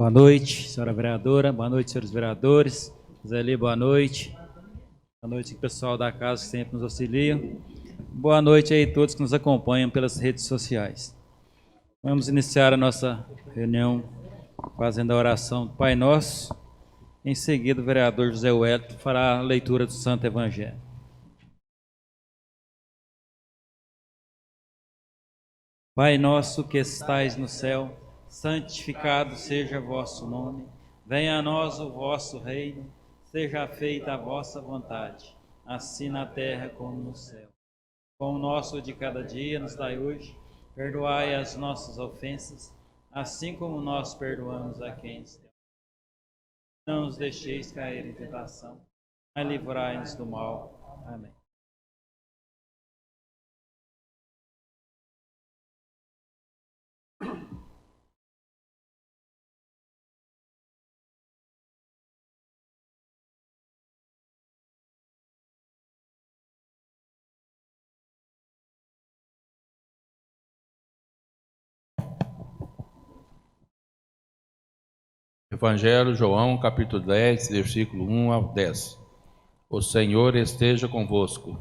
Boa noite, senhora vereadora. Boa noite, senhores vereadores. Zeli, boa noite. Boa noite, pessoal da casa que sempre nos auxilia. Boa noite aí a todos que nos acompanham pelas redes sociais. Vamos iniciar a nossa reunião fazendo a oração do Pai Nosso. Em seguida, o vereador José Wellington fará a leitura do Santo Evangelho. Pai nosso que estais no céu, santificado seja vosso nome. Venha a nós o vosso reino. Seja feita a vossa vontade, assim na terra como no céu. Pão nosso de cada dia nos dai hoje. Perdoai as nossas ofensas, assim como nós perdoamos a quem nos tem. Não nos deixeis cair em tentação, mas livrai-nos do mal. Amém. Evangelho João, capítulo 10, versículo 1 ao 10. O Senhor esteja convosco.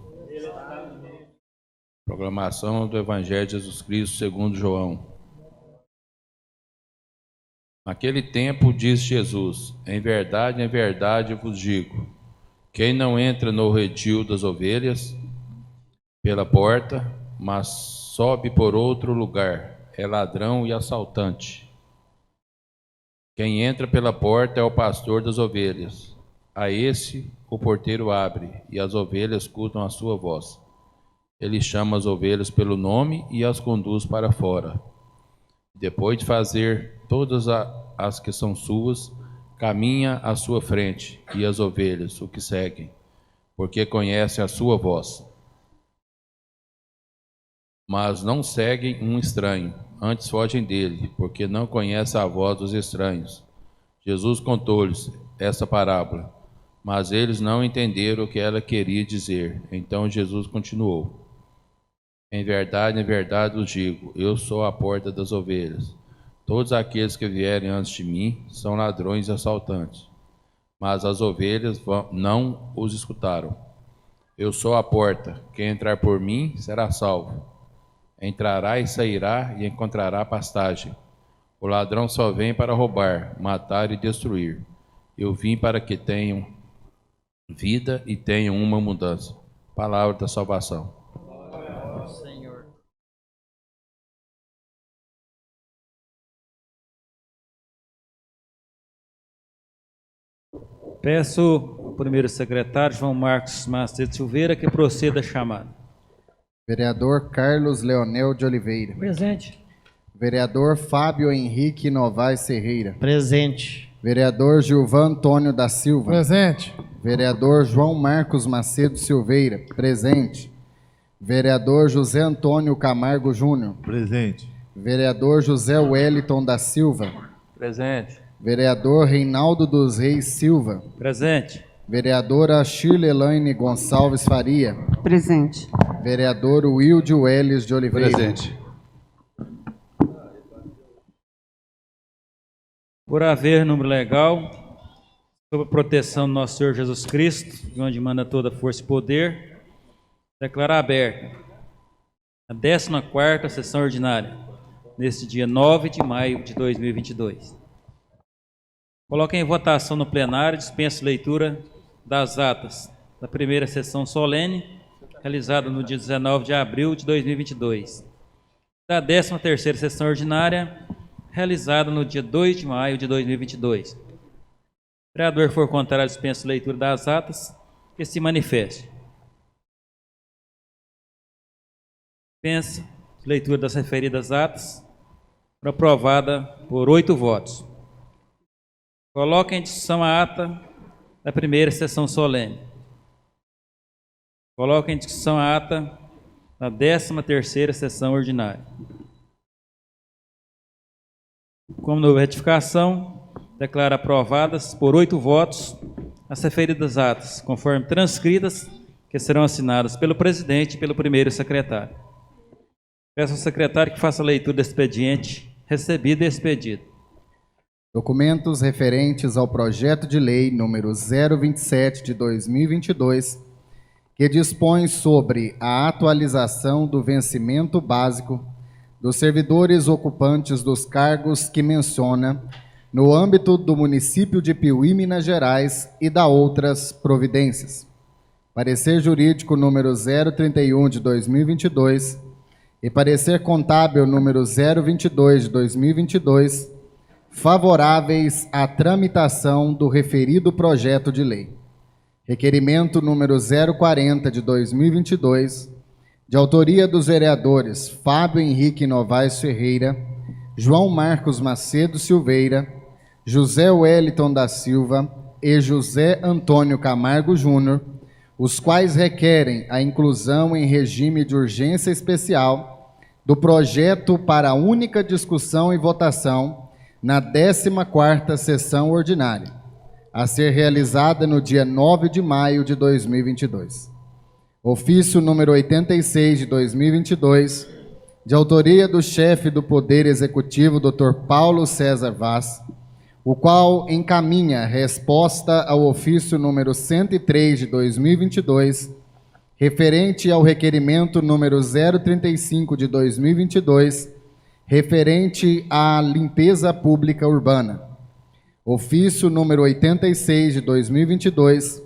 Proclamação do Evangelho de Jesus Cristo segundo João. Naquele tempo disse Jesus: em verdade vos digo, quem não entra no redil das ovelhas pela porta, mas sobe por outro lugar, é ladrão e assaltante. Quem entra pela porta é o pastor das ovelhas. A esse o porteiro abre, e as ovelhas escutam a sua voz. Ele chama as ovelhas pelo nome e as conduz para fora. Depois de fazer todas as que são suas, caminha à sua frente, e as ovelhas o que seguem, porque conhecem a sua voz. Mas não seguem um estranho, antes fogem dele, porque não conhecem a voz dos estranhos. Jesus contou-lhes essa parábola, mas eles não entenderam o que ela queria dizer. Então Jesus continuou: em verdade vos digo, eu sou a porta das ovelhas. Todos aqueles que vierem antes de mim são ladrões e assaltantes, mas as ovelhas não os escutaram. Eu sou a porta, quem entrar por mim será salvo. Entrará e sairá e encontrará pastagem. O ladrão só vem para roubar, matar e destruir. Eu vim para que tenham vida e tenham uma mudança. Palavra da salvação. Senhor. Peço ao primeiro secretário, João Marcos Macedo Silveira, que proceda a chamada. Vereador Carlos Leonel de Oliveira. Presente. Vereador Fábio Henrique Novaes Ferreira. Presente. Vereador Gilvan Antônio da Silva. Presente. Vereador João Marcos Macedo Silveira. Presente. Vereador José Antônio Camargo Júnior. Presente. Vereador José Wellington da Silva. Presente. Vereador Reinaldo dos Reis Silva. Presente. Vereadora Shirlelaine Gonçalves Faria. Presente. Vereador Wilde Welles de Oliveira. Presente. Por haver número legal, sob a proteção do nosso Senhor Jesus Cristo, de onde manda toda força e poder, declarar aberta a 14ª sessão ordinária, neste dia 9 de maio de 2022. Coloque em votação no plenário, dispenso leitura das atas da primeira sessão solene, realizada no dia 19 de abril de 2022, da 13ª sessão ordinária, realizada no dia 2 de maio de 2022. O vereador for contrário, dispensa a leitura das atas, que se manifeste. Dispensa a leitura das referidas atas, aprovada por 8 votos. Coloque em discussão a ata da primeira sessão solene. Coloque em discussão a ata da 13ª sessão ordinária. Como não houve retificação, declaro aprovadas por 8 votos as referidas atas, conforme transcritas, que serão assinadas pelo presidente e pelo primeiro secretário. Peço ao secretário que faça a leitura do expediente recebido e expedido. Documentos referentes ao projeto de lei número 027 de 2022, que dispõe sobre a atualização do vencimento básico dos servidores ocupantes dos cargos que menciona no âmbito do município de Piuí, Minas Gerais, e da outras providências. Parecer jurídico número 031 de 2022 e parecer contábil número 022 de 2022, favoráveis à tramitação do referido projeto de lei. Requerimento número 040 de 2022, de autoria dos vereadores Fábio Henrique Novaes Ferreira, João Marcos Macedo Silveira, José Wellington da Silva e José Antônio Camargo Júnior, os quais requerem a inclusão em regime de urgência especial do projeto para única discussão e votação na 14ª sessão ordinária, a ser realizada no dia 9 de maio de 2022. Ofício número 86 de 2022, de autoria do chefe do Poder Executivo, Dr. Paulo César Vaz, o qual encaminha resposta ao ofício número 103 de 2022, referente ao requerimento número 035 de 2022, referente à limpeza pública urbana. Ofício número 86 de 2022,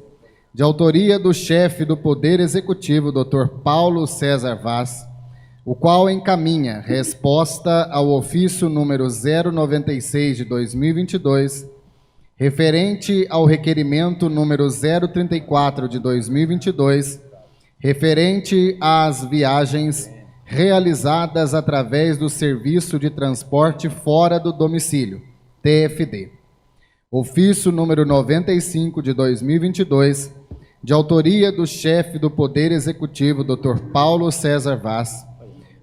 de autoria do chefe do Poder Executivo, Dr. Paulo César Vaz, o qual encaminha resposta ao ofício número 096 de 2022, referente ao requerimento número 034 de 2022, referente às viagens realizadas através do Serviço de Transporte Fora do Domicílio, TFD. Ofício número 95 de 2022, de autoria do chefe do Poder Executivo, Dr. Paulo César Vaz,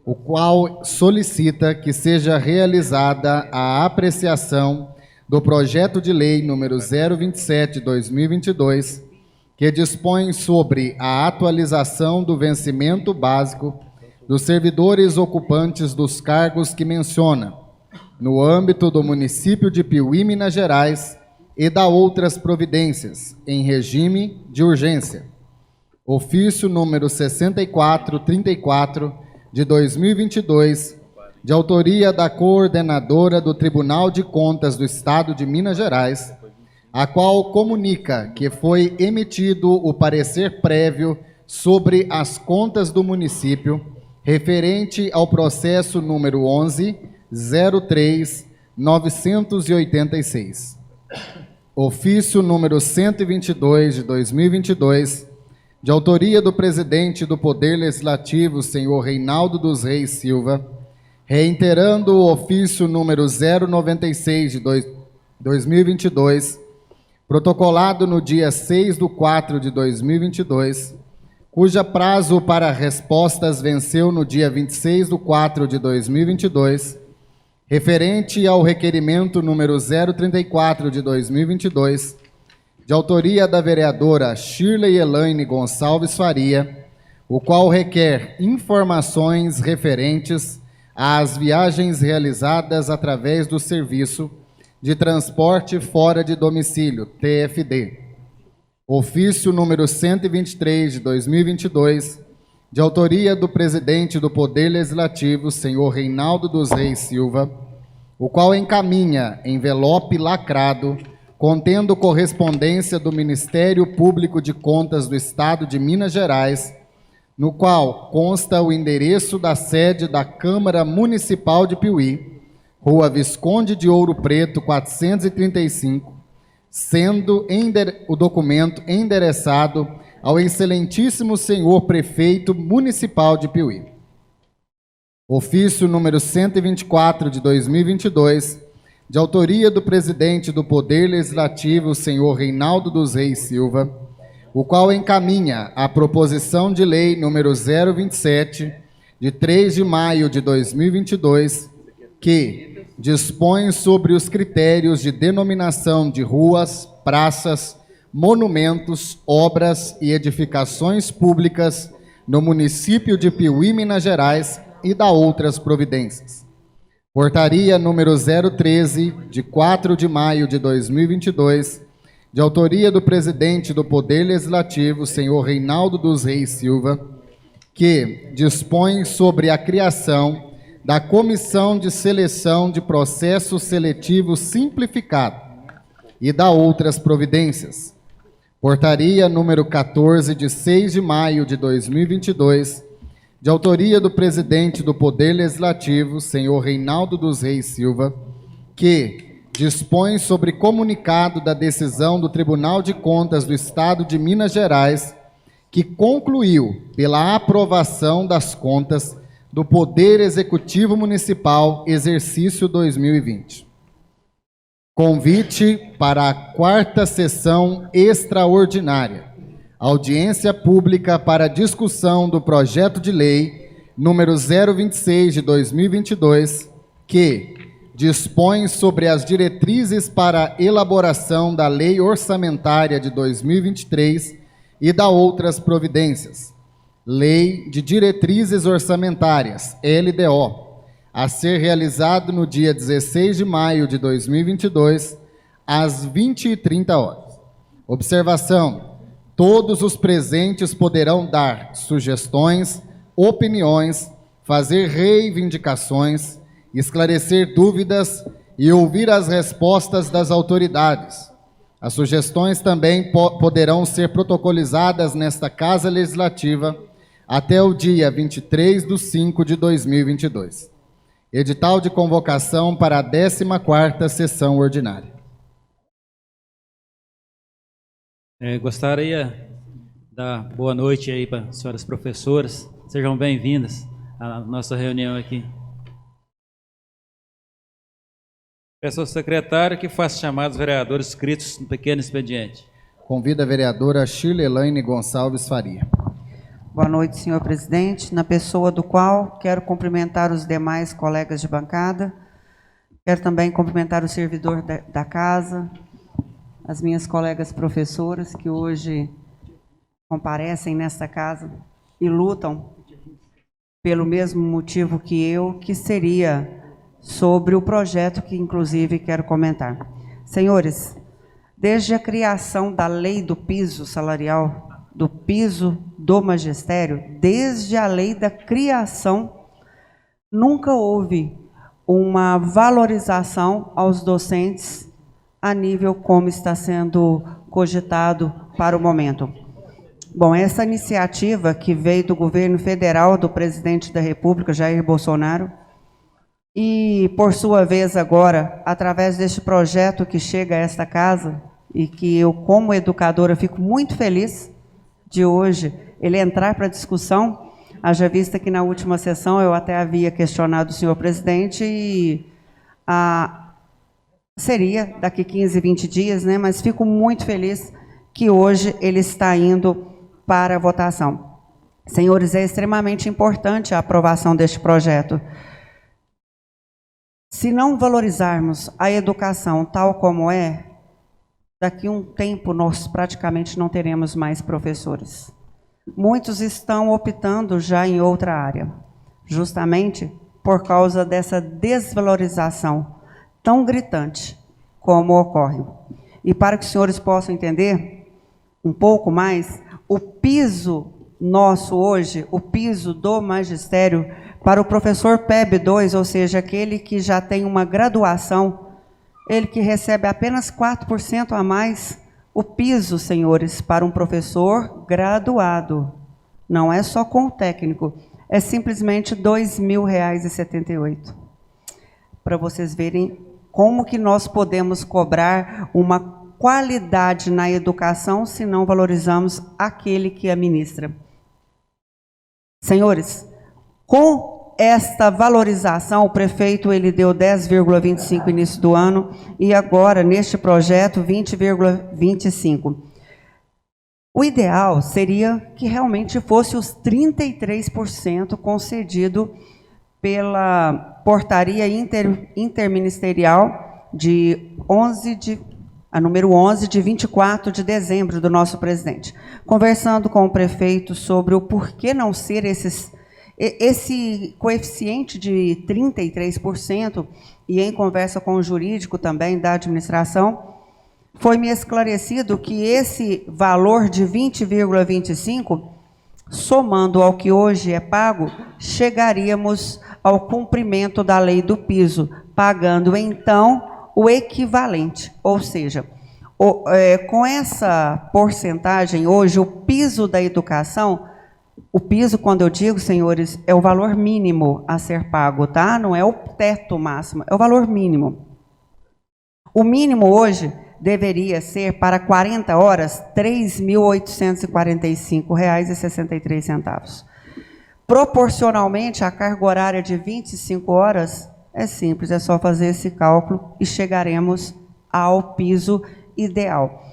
o qual solicita que seja realizada a apreciação do projeto de lei número 027 de 2022, que dispõe sobre a atualização do vencimento básico dos servidores ocupantes dos cargos que menciona, no âmbito do município de Piuí, Minas Gerais, e da outras providências, em regime de urgência. Ofício número 6434 de 2022, de autoria da coordenadora do Tribunal de Contas do Estado de Minas Gerais, a qual comunica que foi emitido o parecer prévio sobre as contas do município, referente ao processo número 11.03.986. Ofício número 122 de 2022, de autoria do presidente do Poder Legislativo, senhor Reinaldo dos Reis Silva, reiterando o ofício número 096 de 2022, protocolado no dia 6/4 de 2022, cuja prazo para respostas venceu no dia 26/4 de 2022, referente ao requerimento número 034 de 2022, de autoria da vereadora Shirley Elaine Gonçalves Faria, o qual requer informações referentes às viagens realizadas através do Serviço de Transporte Fora de Domicílio, TFD. Ofício número 123 de 2022, de autoria do presidente do Poder Legislativo, senhor Reinaldo dos Reis Silva, o qual encaminha envelope lacrado contendo correspondência do Ministério Público de Contas do Estado de Minas Gerais, no qual consta o endereço da sede da Câmara Municipal de Piuí, Rua Visconde de Ouro Preto, 435, sendo o documento endereçado ao excelentíssimo senhor Prefeito Municipal de Piuí. Ofício número 124 de 2022, de autoria do presidente do Poder Legislativo, senhor Reinaldo dos Reis Silva, o qual encaminha a proposição de lei número 027, de 3 de maio de 2022, que dispõe sobre os critérios de denominação de ruas, praças, monumentos, obras e edificações públicas no município de Piuí, Minas Gerais, e da outras providências. Portaria número 013, de 4 de maio de 2022, de autoria do presidente do Poder Legislativo, senhor Reinaldo dos Reis Silva, que dispõe sobre a criação da Comissão de Seleção de Processo Seletivo Simplificado e da outras providências. Portaria número 14, de 6 de maio de 2022, de autoria do presidente do Poder Legislativo, senhor Reinaldo dos Reis Silva, que dispõe sobre comunicado da decisão do Tribunal de Contas do Estado de Minas Gerais, que concluiu pela aprovação das contas do Poder Executivo Municipal, exercício 2020. Convite para a 4ª sessão extraordinária. Audiência pública para discussão do projeto de lei número 026 de 2022, que dispõe sobre as diretrizes para elaboração da Lei Orçamentária de 2023 e da outras providências. Lei de Diretrizes Orçamentárias, LDO, a ser realizado no dia 16 de maio de 2022, às 20h30. Observação: todos os presentes poderão dar sugestões, opiniões, fazer reivindicações, esclarecer dúvidas e ouvir as respostas das autoridades. As sugestões também poderão ser protocolizadas nesta Casa Legislativa até o dia 23 de 5 de 2022. Edital de convocação para a 14ª sessão ordinária. Gostaria de dar boa noite aí para as senhoras professoras. Sejam bem-vindas à nossa reunião aqui. Peço ao secretário que faça chamar os vereadores inscritos no pequeno expediente. Convido a vereadora Shirlelaine Gonçalves Faria. Boa noite, senhor presidente. Na pessoa do qual quero cumprimentar os demais colegas de bancada. Quero também cumprimentar o servidor da casa, as minhas colegas professoras que hoje comparecem nesta casa e lutam pelo mesmo motivo que eu, que seria sobre o projeto que, inclusive, quero comentar. Senhores, desde a criação da lei do piso salarial, do piso do magistério, desde a lei da criação, nunca houve uma valorização aos docentes a nível como está sendo cogitado para o momento. Bom, essa iniciativa que veio do governo federal, do presidente da República, Jair Bolsonaro, e, por sua vez, agora, através deste projeto que chega a esta casa, e que eu, como educadora, fico muito feliz de hoje ele entrar para discussão, haja vista que na última sessão eu até havia questionado o senhor presidente e seria daqui 15, 20 dias, né? Mas fico muito feliz que hoje ele está indo para a votação. Senhores, é extremamente importante a aprovação deste projeto. Se não valorizarmos a educação tal como é, daqui a um tempo nós praticamente não teremos mais professores. Muitos estão optando já em outra área, justamente por causa dessa desvalorização tão gritante como ocorre. E para que os senhores possam entender um pouco mais, o piso nosso hoje, o piso do magistério, para o professor PEB 2, ou seja, aquele que já tem uma graduação, ele que recebe apenas 4% a mais, o piso, senhores, para um professor graduado, não é só com o técnico, é simplesmente R$ 2.078. Para vocês verem como que nós podemos cobrar uma qualidade na educação se não valorizamos aquele que a ministra. Senhores, com esta valorização, o prefeito ele deu 10,25 no início do ano e agora, neste projeto, 20,25. O ideal seria que realmente fosse os 33% concedido pela portaria interministerial a número 11, de 24 de dezembro, do nosso presidente. Conversando com o prefeito sobre o porquê não ser esse coeficiente de 33%, e em conversa com o jurídico também da administração, foi-me esclarecido que esse valor de 20,25, somando ao que hoje é pago, chegaríamos ao cumprimento da lei do piso, pagando então o equivalente, ou seja, com essa porcentagem, hoje, o piso da educação, o piso, quando eu digo, senhores, é o valor mínimo a ser pago, tá? Não é o teto máximo, é o valor mínimo. O mínimo hoje deveria ser, para 40 horas, R$ 3.845,63. Proporcionalmente, a carga horária de 25 horas é simples, é só fazer esse cálculo e chegaremos ao piso ideal.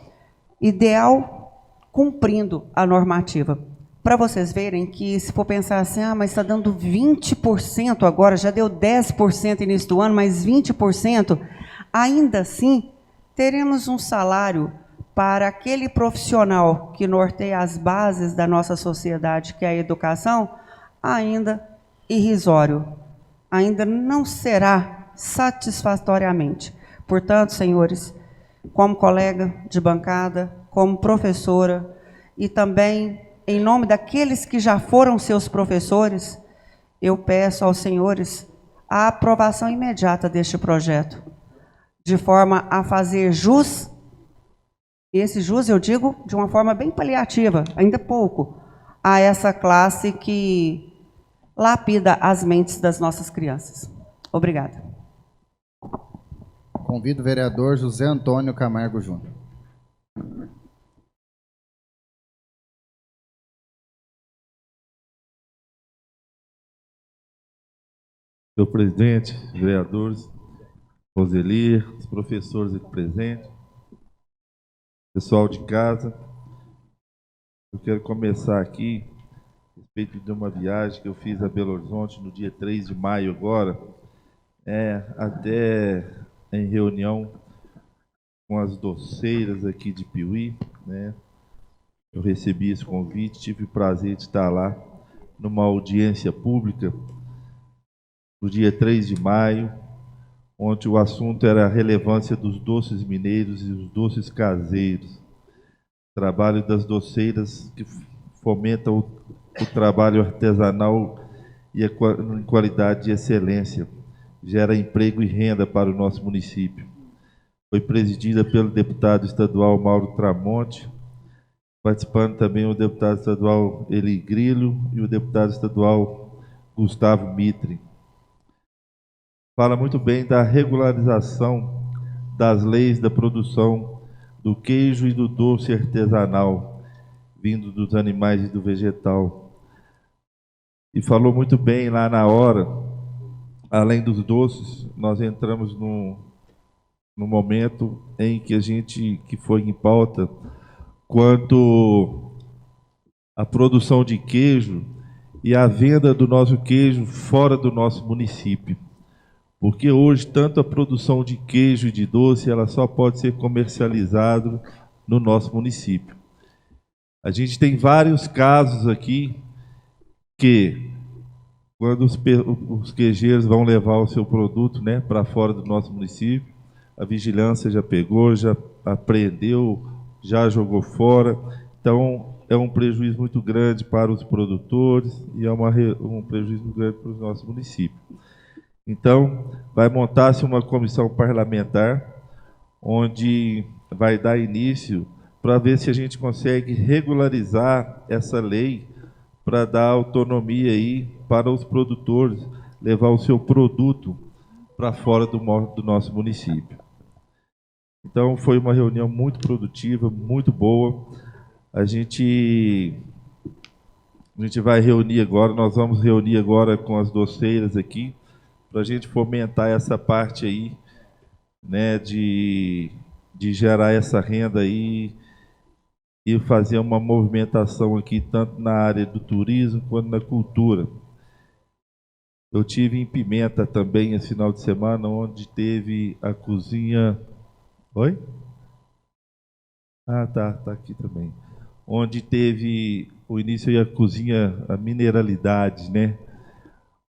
Ideal cumprindo a normativa. Para vocês verem que, se for pensar assim, mas está dando 20% agora, já deu 10% início do ano, mas 20%, ainda assim, teremos um salário para aquele profissional que norteia as bases da nossa sociedade, que é a educação, ainda irrisório. Ainda não será satisfatoriamente. Portanto, senhores, como colega de bancada, como professora, e também em nome daqueles que já foram seus professores, eu peço aos senhores a aprovação imediata deste projeto, de forma a fazer jus, esse jus eu digo de uma forma bem paliativa, ainda pouco, a essa classe que lapida as mentes das nossas crianças. Obrigada. Convido o vereador José Antônio Camargo Júnior. Senhor presidente, vereadores, Roseli, os professores aqui presentes, pessoal de casa, eu quero começar aqui a respeito de uma viagem que eu fiz a Belo Horizonte no dia 3 de maio agora, até em reunião com as doceiras aqui de Piuí, né? Eu recebi esse convite, tive o prazer de estar lá numa audiência pública no dia 3 de maio, onde o assunto era a relevância dos doces mineiros e os doces caseiros. Trabalho das doceiras que fomentam o trabalho artesanal e a qualidade e excelência. Gera emprego e renda para o nosso município. Foi presidida pelo deputado estadual Mauro Tramonte, participando também o deputado estadual Eli Grillo e o deputado estadual Gustavo Mitre. Fala muito bem da regularização das leis da produção do queijo e do doce artesanal, vindo dos animais e do vegetal. E falou muito bem lá na hora, além dos doces, nós entramos no momento em que foi em pauta, quanto à produção de queijo e a venda do nosso queijo fora do nosso município. Porque hoje, tanto a produção de queijo e de doce, ela só pode ser comercializada no nosso município. A gente tem vários casos aqui que, quando os queijeiros vão levar o seu produto, né, para fora do nosso município, a vigilância já pegou, já apreendeu, já jogou fora. Então, é um prejuízo muito grande para os produtores e é um prejuízo muito grande para os nossos municípios. Então, vai montar-se uma comissão parlamentar, onde vai dar início para ver se a gente consegue regularizar essa lei para dar autonomia aí para os produtores levar o seu produto para fora do nosso município. Então, foi uma reunião muito produtiva, muito boa. A gente vai reunir agora, nós vamos reunir agora com as doceiras aqui, para a gente fomentar essa parte aí, né, de gerar essa renda aí e fazer uma movimentação aqui, tanto na área do turismo quanto na cultura. Eu tive em Pimenta também esse final de semana, onde teve a cozinha... Oi? Ah, tá aqui também. Onde teve o início da cozinha, a mineralidade, né?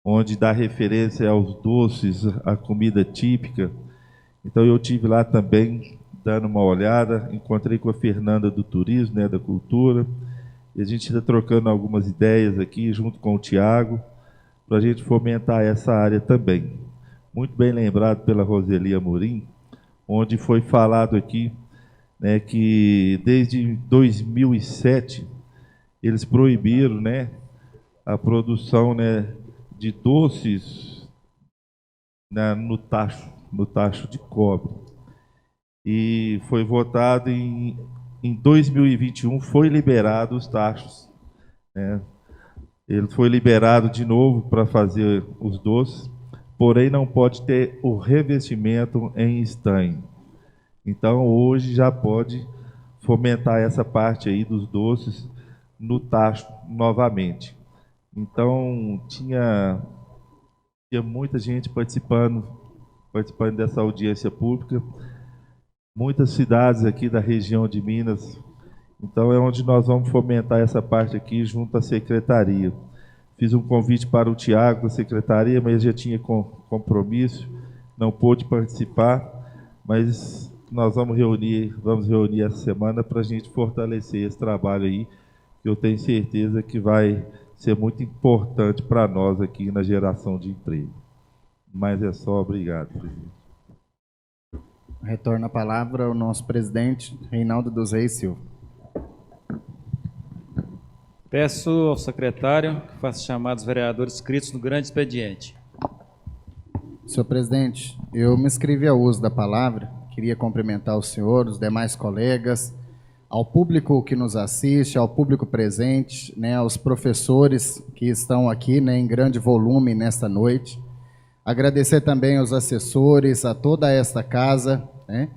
onde dá referência aos doces, à comida típica. Então eu tive lá também dando uma olhada, encontrei com a Fernanda do Turismo, né, da Cultura, e a gente está trocando algumas ideias aqui junto com o Tiago, para a gente fomentar essa área também. Muito bem lembrado pela Roseli Amorim, onde foi falado aqui, né, que desde 2007 eles proibiram, né, a produção, né, de doces, né, no tacho de cobre. E foi votado em 2021, foi liberado os tachos, né? Ele foi liberado de novo para fazer os doces, porém não pode ter o revestimento em estanho. Então hoje já pode fomentar essa parte aí dos doces no tacho novamente. Então tinha muita gente participando dessa audiência pública, muitas cidades aqui da região de Minas. Então é onde nós vamos fomentar essa parte aqui junto à secretaria. Fiz um convite para o Tiago da secretaria, mas já tinha compromisso, não pôde participar, mas nós vamos reunir essa semana para a gente fortalecer esse trabalho aí, que eu tenho certeza que vai ser muito importante para nós aqui na geração de emprego. Mas é só, obrigado, presidente. Retorna a palavra ao nosso presidente, Reinaldo dos Reis Silva. Peço ao secretário que faça chamar os vereadores inscritos no grande expediente. Senhor presidente, eu me inscrevi ao uso da palavra, queria cumprimentar o senhor, os demais colegas, ao público que nos assiste, ao público presente, né, aos professores que estão aqui, né, em grande volume nesta noite. Agradecer também aos assessores, a toda esta casa, né.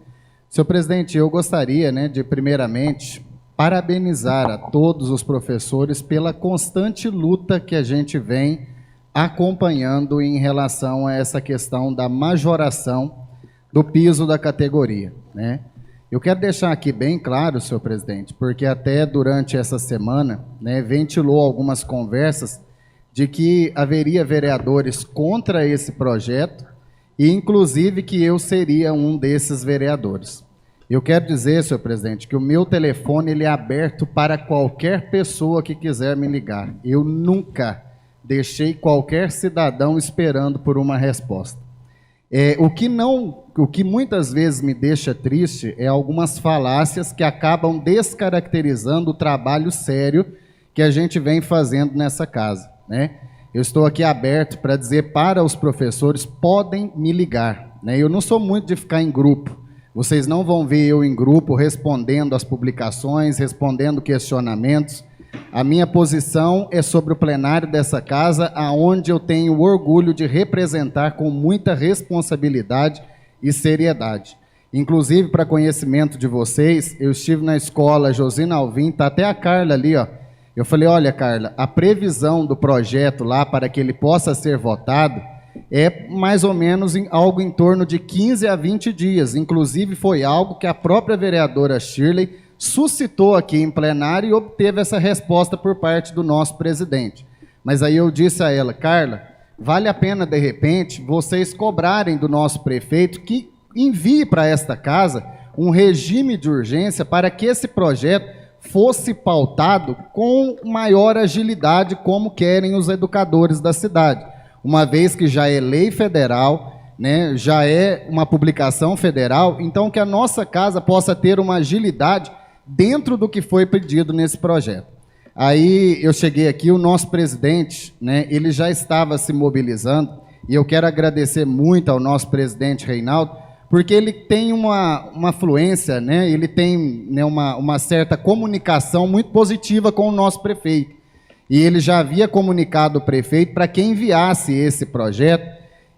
Senhor presidente, eu gostaria, né, de primeiramente parabenizar a todos os professores pela constante luta que a gente vem acompanhando em relação a essa questão da majoração do piso da categoria, né. Eu quero deixar aqui bem claro, senhor presidente, porque até durante essa semana, né, ventilou algumas conversas de que haveria vereadores contra esse projeto e, inclusive, que eu seria um desses vereadores. Eu quero dizer, senhor presidente, que o meu telefone ele é aberto para qualquer pessoa que quiser me ligar. Eu nunca deixei qualquer cidadão esperando por uma resposta. O que muitas vezes me deixa triste é algumas falácias que acabam descaracterizando o trabalho sério que a gente vem fazendo nessa casa, né? Eu estou aqui aberto para dizer para os professores, podem me ligar, né? Eu não sou muito de ficar em grupo. Vocês não vão ver eu em grupo respondendo às publicações, respondendo questionamentos. A minha posição é sobre o plenário dessa casa, aonde eu tenho o orgulho de representar com muita responsabilidade e seriedade. Inclusive, para conhecimento de vocês, eu estive na escola Josina Alvim, está até a Carla ali, ó. Eu falei, olha, Carla, a previsão do projeto lá para que ele possa ser votado é mais ou menos algo em torno de 15 a 20 dias. Inclusive, foi algo que a própria vereadora Shirley suscitou aqui em plenário e obteve essa resposta por parte do nosso presidente. Mas aí eu disse a ela, Carla, vale a pena, de repente, vocês cobrarem do nosso prefeito que envie para esta casa um regime de urgência para que esse projeto fosse pautado com maior agilidade, como querem os educadores da cidade. Uma vez que já é lei federal, né, já é uma publicação federal, então que a nossa casa possa ter uma agilidade dentro do que foi pedido nesse projeto. Aí eu cheguei aqui, o nosso presidente, né, ele já estava se mobilizando, e eu quero agradecer muito ao nosso presidente Reinaldo, porque ele tem uma fluência, né, ele tem, né, uma certa comunicação muito positiva com o nosso prefeito. E ele já havia comunicado o prefeito para que enviasse esse projeto,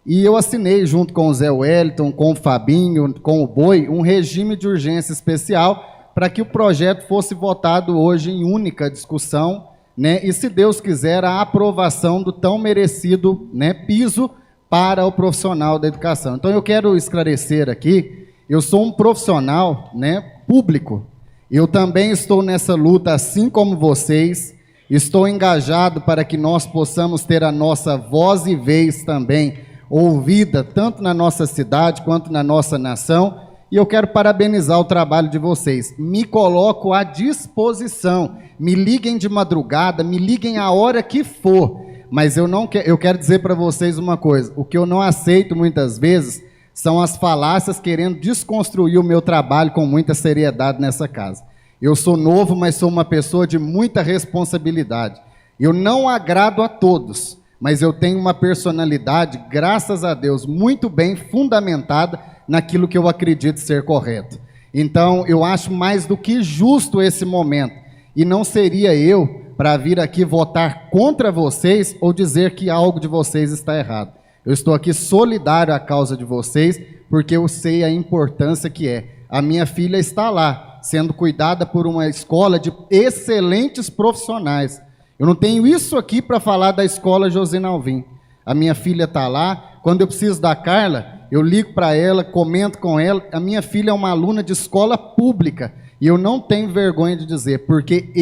e eu assinei junto com o Zé Wellington, com o Fabinho, com o Boi, um regime de urgência especial para que o projeto fosse votado hoje em única discussão, né, e, se Deus quiser, a aprovação do tão merecido, né, piso para o profissional da educação. Então, eu quero esclarecer aqui, eu sou um profissional, né, público, eu também estou nessa luta, assim como vocês, Estou engajado para que nós possamos ter a nossa voz e vez também ouvida, tanto na nossa cidade quanto na nossa nação, e eu quero parabenizar o trabalho de vocês. Me coloco à disposição, me liguem de madrugada, me liguem a hora que for, mas eu quero dizer para vocês uma coisa, o que eu não aceito muitas vezes são as falácias querendo desconstruir o meu trabalho com muita seriedade nessa casa. Eu sou novo, mas sou uma pessoa de muita responsabilidade. Eu não agrado a todos, mas eu tenho uma personalidade, graças a Deus, muito bem fundamentada naquilo que eu acredito ser correto. Então, eu acho mais do que justo esse momento. E não seria eu para vir aqui votar contra vocês ou dizer que algo de vocês está errado. Eu estou aqui solidário à causa de vocês, porque eu sei a importância que é. A minha filha está lá, sendo cuidada por uma escola de excelentes profissionais. Eu não tenho isso aqui para falar da escola Josina Alvim. A minha filha está lá. Quando eu preciso da Carla, eu ligo para ela, comento com ela. A minha filha é uma aluna de escola pública. E eu não tenho vergonha de dizer, porque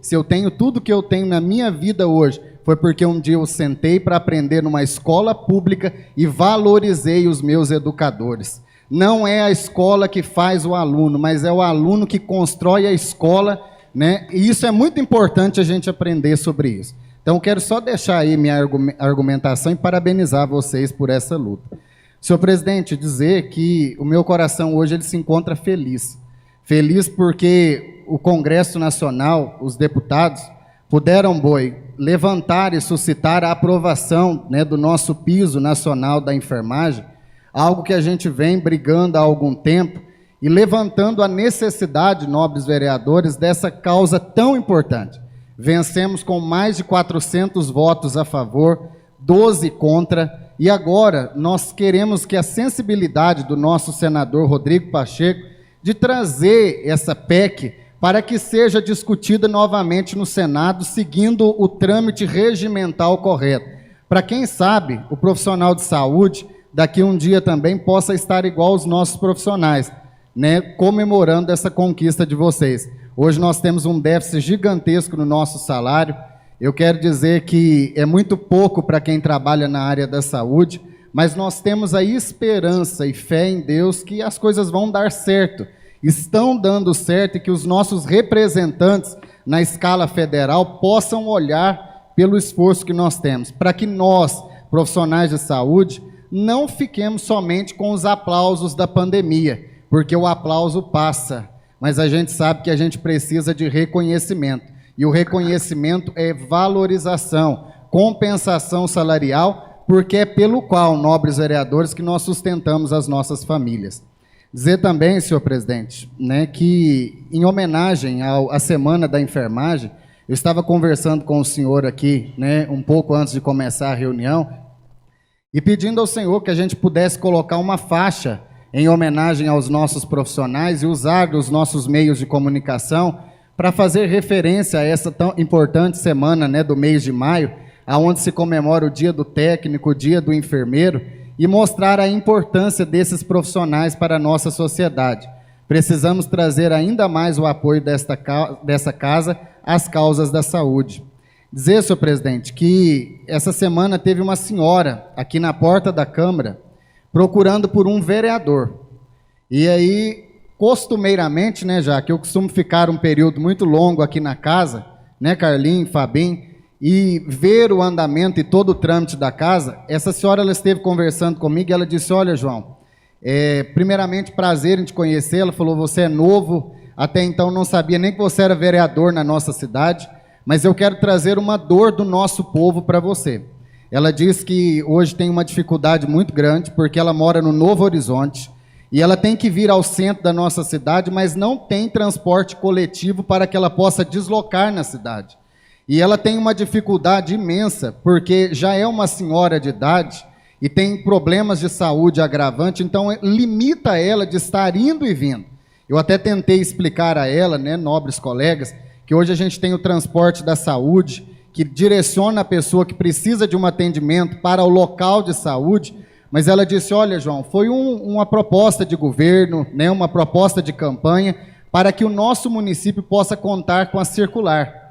se eu tenho tudo que eu tenho na minha vida hoje, foi porque um dia eu sentei para aprender numa escola pública e valorizei os meus educadores. Não é a escola que faz o aluno, mas é o aluno que constrói a escola, né? E isso é muito importante a gente aprender sobre isso. Então, quero só deixar aí minha argumentação e parabenizar vocês por essa luta. Senhor presidente, dizer que o meu coração hoje ele se encontra feliz. Feliz porque o Congresso Nacional, os deputados, puderam, levantar e suscitar a aprovação, né, do nosso piso nacional da enfermagem, algo que a gente vem brigando há algum tempo e levantando a necessidade, nobres vereadores, dessa causa tão importante. Vencemos com mais de 400 votos a favor, 12 contra, e agora nós queremos que a sensibilidade do nosso senador Rodrigo Pacheco de trazer essa PEC para que seja discutida novamente no Senado, seguindo o trâmite regimental correto. Para quem sabe, o profissional de saúde, daqui um dia também possa estar igual aos nossos profissionais, né, comemorando essa conquista de vocês. Hoje nós temos um déficit gigantesco no nosso salário. Eu quero dizer que é muito pouco para quem trabalha na área da saúde, mas nós temos a esperança e fé em Deus que as coisas vão dar certo. Estão dando certo e que os nossos representantes na escala federal possam olhar pelo esforço que nós temos, para que nós, profissionais de saúde, não fiquemos somente com os aplausos da pandemia, porque o aplauso passa, mas a gente sabe que a gente precisa de reconhecimento, e o reconhecimento é valorização, compensação salarial, porque é pelo qual, nobres vereadores, que nós sustentamos as nossas famílias. Dizer também, senhor presidente, né, que em homenagem à Semana da Enfermagem, eu estava conversando com o senhor aqui, né, um pouco antes de começar a reunião, e pedindo ao senhor que a gente pudesse colocar uma faixa em homenagem aos nossos profissionais e usar os nossos meios de comunicação para fazer referência a essa tão importante semana, né, do mês de maio, aonde se comemora o Dia do Técnico, o Dia do Enfermeiro, e mostrar a importância desses profissionais para a nossa sociedade. Precisamos trazer ainda mais o apoio dessa casa às causas da saúde. Dizer, senhor presidente, que essa semana teve uma senhora aqui na porta da Câmara procurando por um vereador. E aí, costumeiramente, né, já que eu costumo ficar um período muito longo aqui na casa, né, Carlinhos, Fabinho, e ver o andamento e todo o trâmite da casa, essa senhora ela esteve conversando comigo e ela disse, olha, João, primeiramente prazer em te conhecer, ela falou, você é novo, até então não sabia nem que você era vereador na nossa cidade, mas eu quero trazer uma dor do nosso povo para você. Ela diz que hoje tem uma dificuldade muito grande, porque ela mora no Novo Horizonte, e ela tem que vir ao centro da nossa cidade, mas não tem transporte coletivo para que ela possa deslocar na cidade. E ela tem uma dificuldade imensa, porque já é uma senhora de idade e tem problemas de saúde agravante, então limita ela de estar indo e vindo. Eu até tentei explicar a ela, né, nobres colegas, que hoje a gente tem o transporte da saúde, que direciona a pessoa que precisa de um atendimento para o local de saúde, mas ela disse, olha, João, foi uma proposta de governo, né, uma proposta de campanha, para que o nosso município possa contar com a circular.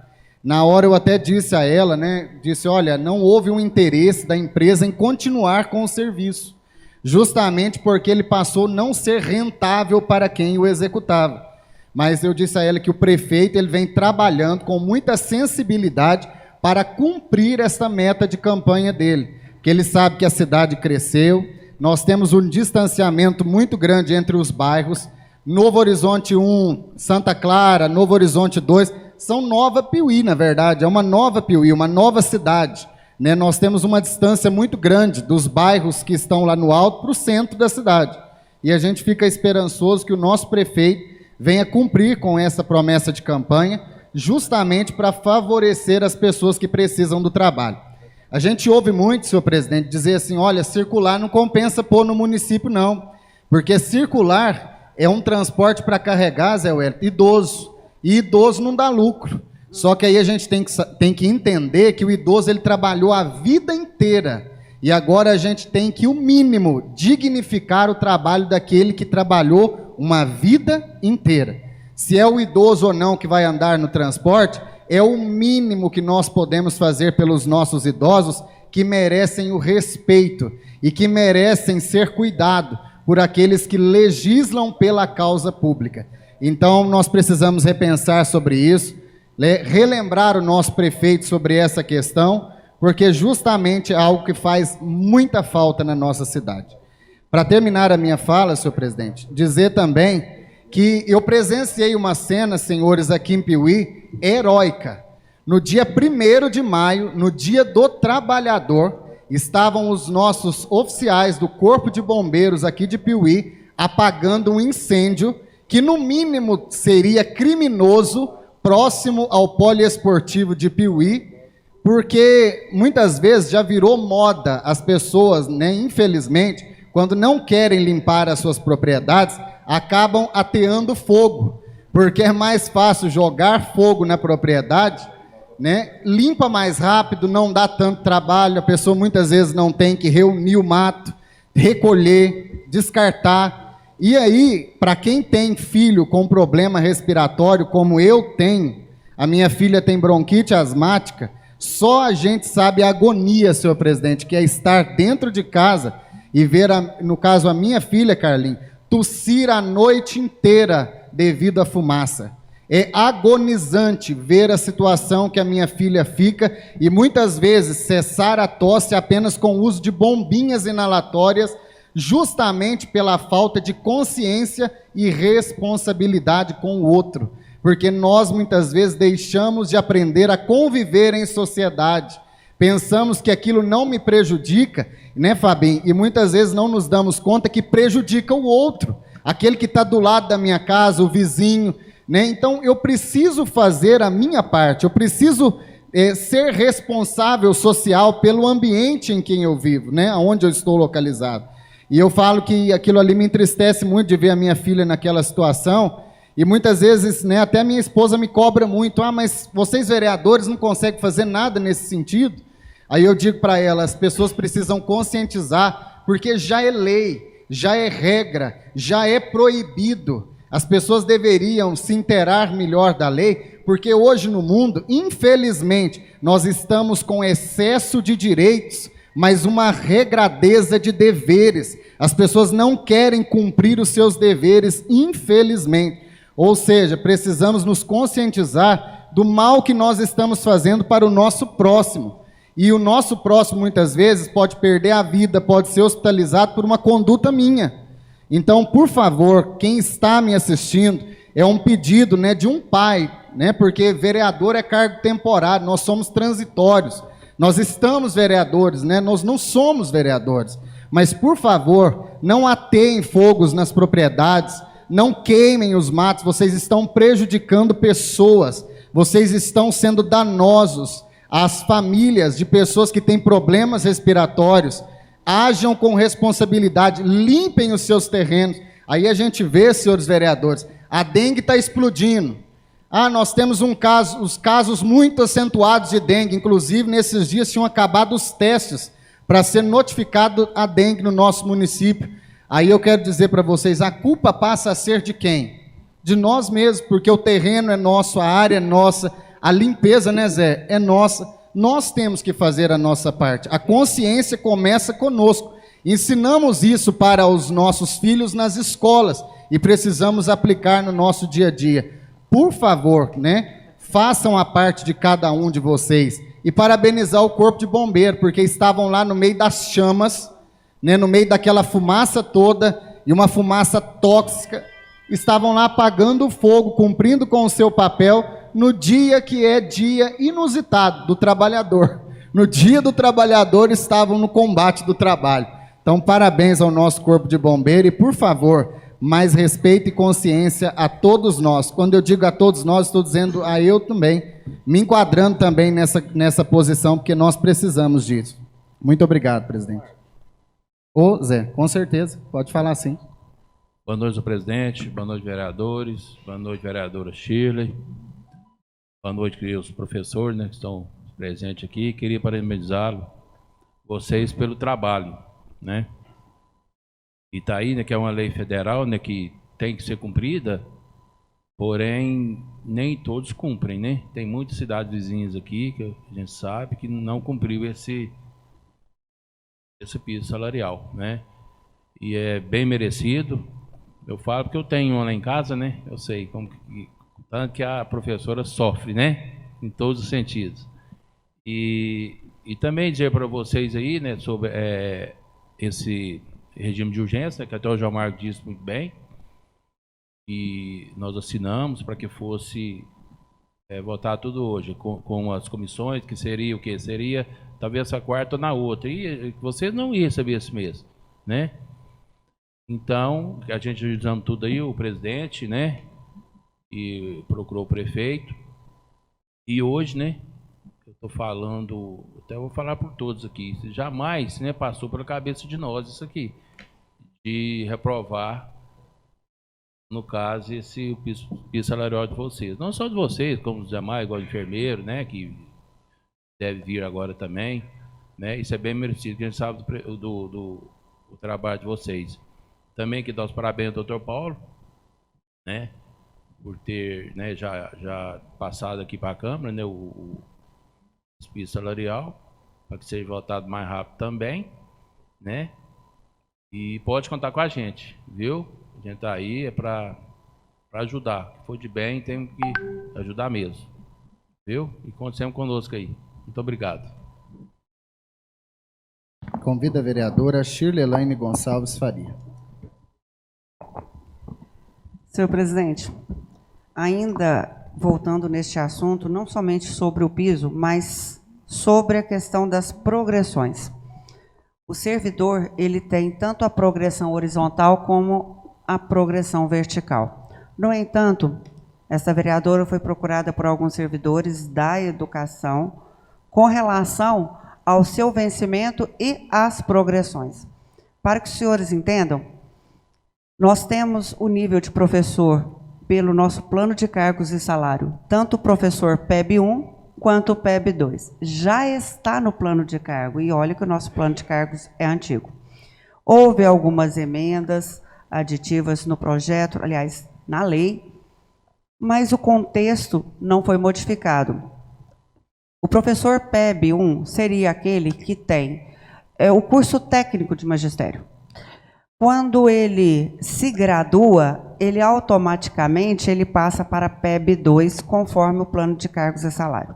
Na hora eu até disse a ela, né, disse, olha, não houve um interesse da empresa em continuar com o serviço, justamente porque ele passou a não ser rentável para quem o executava. Mas eu disse a ela que o prefeito ele vem trabalhando com muita sensibilidade para cumprir essa meta de campanha dele, porque ele sabe que a cidade cresceu, nós temos um distanciamento muito grande entre os bairros, Novo Horizonte 1, Santa Clara, Novo Horizonte 2, são Nova Piuí, na verdade, é uma nova Piuí, uma nova cidade, né? Nós temos uma distância muito grande dos bairros que estão lá no alto para o centro da cidade, e a gente fica esperançoso que o nosso prefeito venha cumprir com essa promessa de campanha, justamente para favorecer as pessoas que precisam do trabalho. A gente ouve muito, senhor presidente, dizer assim, olha, circular não compensa pôr no município não, porque circular é um transporte para carregar, Zé Wellington, idoso, e idoso não dá lucro. Só que aí a gente tem que entender que o idoso ele trabalhou a vida inteira, e agora a gente tem que, o mínimo, dignificar o trabalho daquele que trabalhou uma vida inteira. Se é o idoso ou não que vai andar no transporte, é o mínimo que nós podemos fazer pelos nossos idosos, que merecem o respeito e que merecem ser cuidados por aqueles que legislam pela causa pública. Então, nós precisamos repensar sobre isso, relembrar o nosso prefeito sobre essa questão, porque justamente é algo que faz muita falta na nossa cidade. Para terminar a minha fala, senhor presidente, dizer também que eu presenciei uma cena, senhores, aqui em Piuí, heróica. No dia 1º de maio, no Dia do Trabalhador, estavam os nossos oficiais do Corpo de Bombeiros aqui de Piuí apagando um incêndio que, no mínimo, seria criminoso, próximo ao poliesportivo de Piuí, porque muitas vezes já virou moda as pessoas, né, infelizmente, quando não querem limpar as suas propriedades, acabam ateando fogo, porque é mais fácil jogar fogo na propriedade, né? Limpa mais rápido, não dá tanto trabalho, a pessoa muitas vezes não tem que reunir o mato, recolher, descartar. E aí, para quem tem filho com problema respiratório, como eu tenho, a minha filha tem bronquite asmática, só a gente sabe a agonia, senhor presidente, que é estar dentro de casa e ver, no caso, a minha filha, Carlinhos, tossir a noite inteira devido à fumaça. É agonizante ver a situação que a minha filha fica e muitas vezes cessar a tosse apenas com o uso de bombinhas inalatórias, justamente pela falta de consciência e responsabilidade com o outro. Porque nós muitas vezes deixamos de aprender a conviver em sociedade. Pensamos que aquilo não me prejudica, né, Fabinho? E muitas vezes não nos damos conta que prejudica o outro, aquele que está do lado da minha casa, o vizinho, né? Então eu preciso fazer a minha parte, eu preciso ser responsável social pelo ambiente em que eu vivo, né? Onde eu estou localizado. E eu falo que aquilo ali me entristece muito de ver a minha filha naquela situação, e muitas vezes, né, até a minha esposa me cobra muito, mas vocês vereadores não conseguem fazer nada nesse sentido? Aí eu digo para ela, as pessoas precisam conscientizar, porque já é lei, já é regra, já é proibido. As pessoas deveriam se inteirar melhor da lei, porque hoje no mundo, infelizmente, nós estamos com excesso de direitos, mas uma regradeza de deveres. As pessoas não querem cumprir os seus deveres, infelizmente. Ou seja, precisamos nos conscientizar do mal que nós estamos fazendo para o nosso próximo. E o nosso próximo, muitas vezes, pode perder a vida, pode ser hospitalizado por uma conduta minha. Então, por favor, quem está me assistindo, é um pedido, né, de um pai, né, porque vereador é cargo temporário, nós somos transitórios. Nós estamos vereadores, né, nós não somos vereadores. Mas, por favor, não ateiem fogos nas propriedades, não queimem os matos, vocês estão prejudicando pessoas, vocês estão sendo danosos às famílias de pessoas que têm problemas respiratórios. Ajam com responsabilidade, limpem os seus terrenos. Aí a gente vê, senhores vereadores, a dengue está explodindo. Nós temos os casos muito acentuados de dengue, inclusive nesses dias tinham acabado os testes para ser notificado a dengue no nosso município. Aí eu quero dizer para vocês, a culpa passa a ser de quem? De nós mesmos, porque o terreno é nosso, a área é nossa, A limpeza, né, Zé, é nossa. Nós temos que fazer a nossa parte. A consciência começa conosco. Ensinamos isso para os nossos filhos nas escolas e precisamos aplicar no nosso dia a dia. Por favor, né, façam a parte de cada um de vocês. E parabenizar o Corpo de Bombeiro, porque estavam lá no meio das chamas, né, no meio daquela fumaça toda, e uma fumaça tóxica. Estavam lá apagando o fogo, cumprindo com o seu papel, no dia que é dia inusitado do trabalhador. No dia do trabalhador, estavam no combate do trabalho. Então, parabéns ao nosso Corpo de Bombeiro e, por favor, mais respeito e consciência a todos nós. Quando eu digo a todos nós, estou dizendo a eu também, me enquadrando também nessa posição, porque nós precisamos disso. Muito obrigado, presidente. Ô, Zé, com certeza, pode falar sim. Boa noite, presidente. Boa noite, vereadores. Boa noite, vereadora Shirley. Boa noite, queridos professores, né, que estão presentes aqui. Queria parabenizá-lo, vocês, pelo trabalho, né? E está aí, né, que é uma lei federal, né, que tem que ser cumprida, porém, nem todos cumprem, né? Tem muitas cidades vizinhas aqui, que a gente sabe, que não cumpriu esse piso salarial, né? E é bem merecido. Eu falo porque eu tenho uma lá em casa, né? Eu sei como que, tanto que a professora sofre, né? Em todos os sentidos. E também dizer para vocês aí, né, sobre esse regime de urgência, que até o João Marcos disse muito bem, e nós assinamos para que fosse votar tudo hoje, com as comissões, que seria o que? Seria talvez essa quarta ou na outra, e vocês não iam receber esse mês, né? Então, a gente ajudando tudo aí, o presidente, né, e procurou o prefeito, e hoje, né, eu estou falando, até vou falar por todos aqui, jamais, né, passou pela cabeça de nós isso aqui, de reprovar, no caso, esse piso salarial de vocês. Não só de vocês, como os demais, igual o enfermeiro, né, que deve vir agora também, né, isso é bem merecido, que a gente sabe do trabalho de vocês. Também que dá os parabéns ao doutor Paulo, né, por ter, né, já passado aqui para a Câmara, né, o piso salarial, para que seja votado mais rápido também, né, e pode contar com a gente, viu? A gente está aí para ajudar. Se for de bem, temos que ajudar mesmo, viu? E conte sempre conosco aí. Muito obrigado. Convido a vereadora Shirley Gonçalves Faria. Senhor presidente, ainda voltando neste assunto, não somente sobre o piso, mas sobre a questão das progressões. O servidor, ele tem tanto a progressão horizontal como a progressão vertical. No entanto, essa vereadora foi procurada por alguns servidores da educação com relação ao seu vencimento e às progressões. Para que os senhores entendam, nós temos o nível de professor pelo nosso plano de cargos e salário, tanto o professor PEB 1 quanto o PEB 2. Já está no plano de cargo, e olha que o nosso plano de cargos é antigo. Houve algumas emendas aditivas no projeto, aliás, na lei, mas o contexto não foi modificado. O professor PEB 1 seria aquele que tem o curso técnico de magistério. Quando ele se gradua, ele automaticamente passa para PEB 2, conforme o plano de cargos e salário.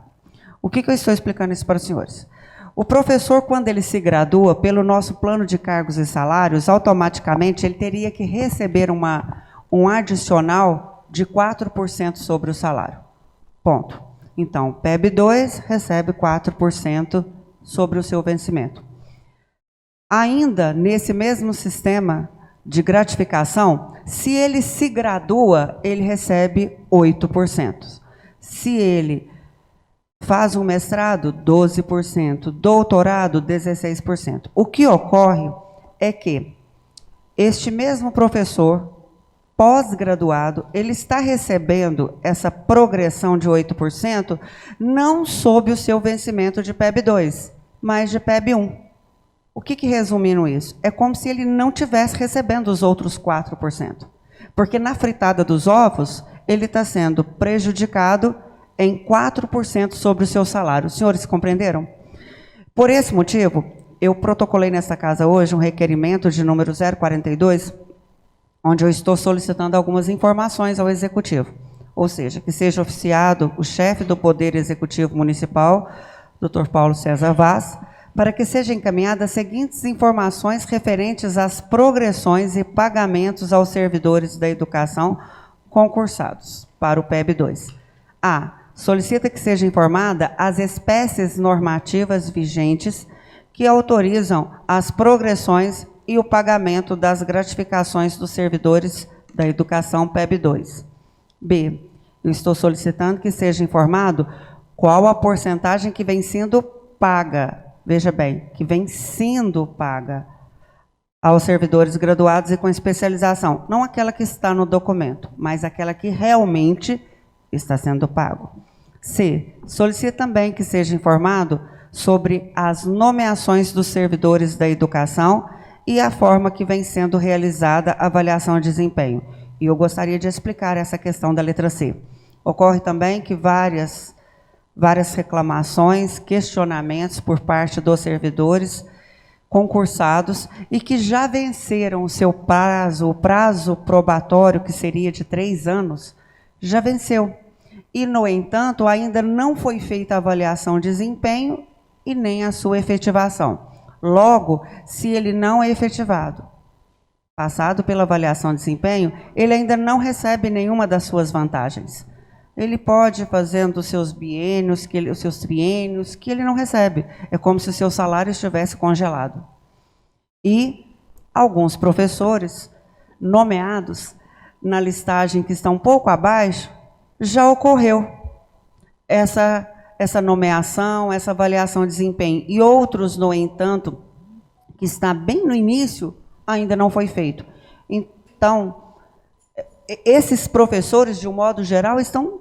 O que eu estou explicando isso para os senhores? O professor, quando ele se gradua, pelo nosso plano de cargos e salários, automaticamente ele teria que receber um adicional de 4% sobre o salário. Ponto. Então, PEB 2 recebe 4% sobre o seu vencimento. Ainda nesse mesmo sistema de gratificação, se ele se gradua, ele recebe 8%. Se ele faz um mestrado, 12%, doutorado, 16%. O que ocorre é que este mesmo professor pós-graduado, ele está recebendo essa progressão de 8%, não sob o seu vencimento de PEB 2, mas de PEB 1. O que resumindo isso? É como se ele não estivesse recebendo os outros 4%. Porque na fritada dos ovos, ele está sendo prejudicado em 4% sobre o seu salário. Os senhores compreenderam? Por esse motivo, eu protocolei nesta casa hoje um requerimento de número 042, onde eu estou solicitando algumas informações ao Executivo. Ou seja, que seja oficiado o chefe do Poder Executivo Municipal, Dr. Paulo César Vaz, para que sejam encaminhadas as seguintes informações referentes às progressões e pagamentos aos servidores da educação concursados para o PEB 2. A. Solicita que seja informada as espécies normativas vigentes que autorizam as progressões e o pagamento das gratificações dos servidores da educação PEB 2. B. Eu estou solicitando que seja informado qual a porcentagem que vem sendo paga, veja bem, que vem sendo paga aos servidores graduados e com especialização. Não aquela que está no documento, mas aquela que realmente está sendo pago. C. Solicita também que seja informado sobre as nomeações dos servidores da educação e a forma que vem sendo realizada a avaliação de desempenho. E eu gostaria de explicar essa questão da letra C. Ocorre também que várias reclamações, questionamentos por parte dos servidores concursados e que já venceram o seu prazo, o prazo probatório, que seria de 3 anos, já venceu. E, no entanto, ainda não foi feita a avaliação de desempenho e nem a sua efetivação. Logo, se ele não é efetivado, passado pela avaliação de desempenho, ele ainda não recebe nenhuma das suas vantagens. Ele pode ir fazendo os seus biênios, os seus triênios, que ele não recebe. É como se o seu salário estivesse congelado. E alguns professores nomeados na listagem que estão um pouco abaixo, já ocorreu essa nomeação, essa avaliação de desempenho. E outros, no entanto, que está bem no início, ainda não foi feito. Então, esses professores, de um modo geral, estão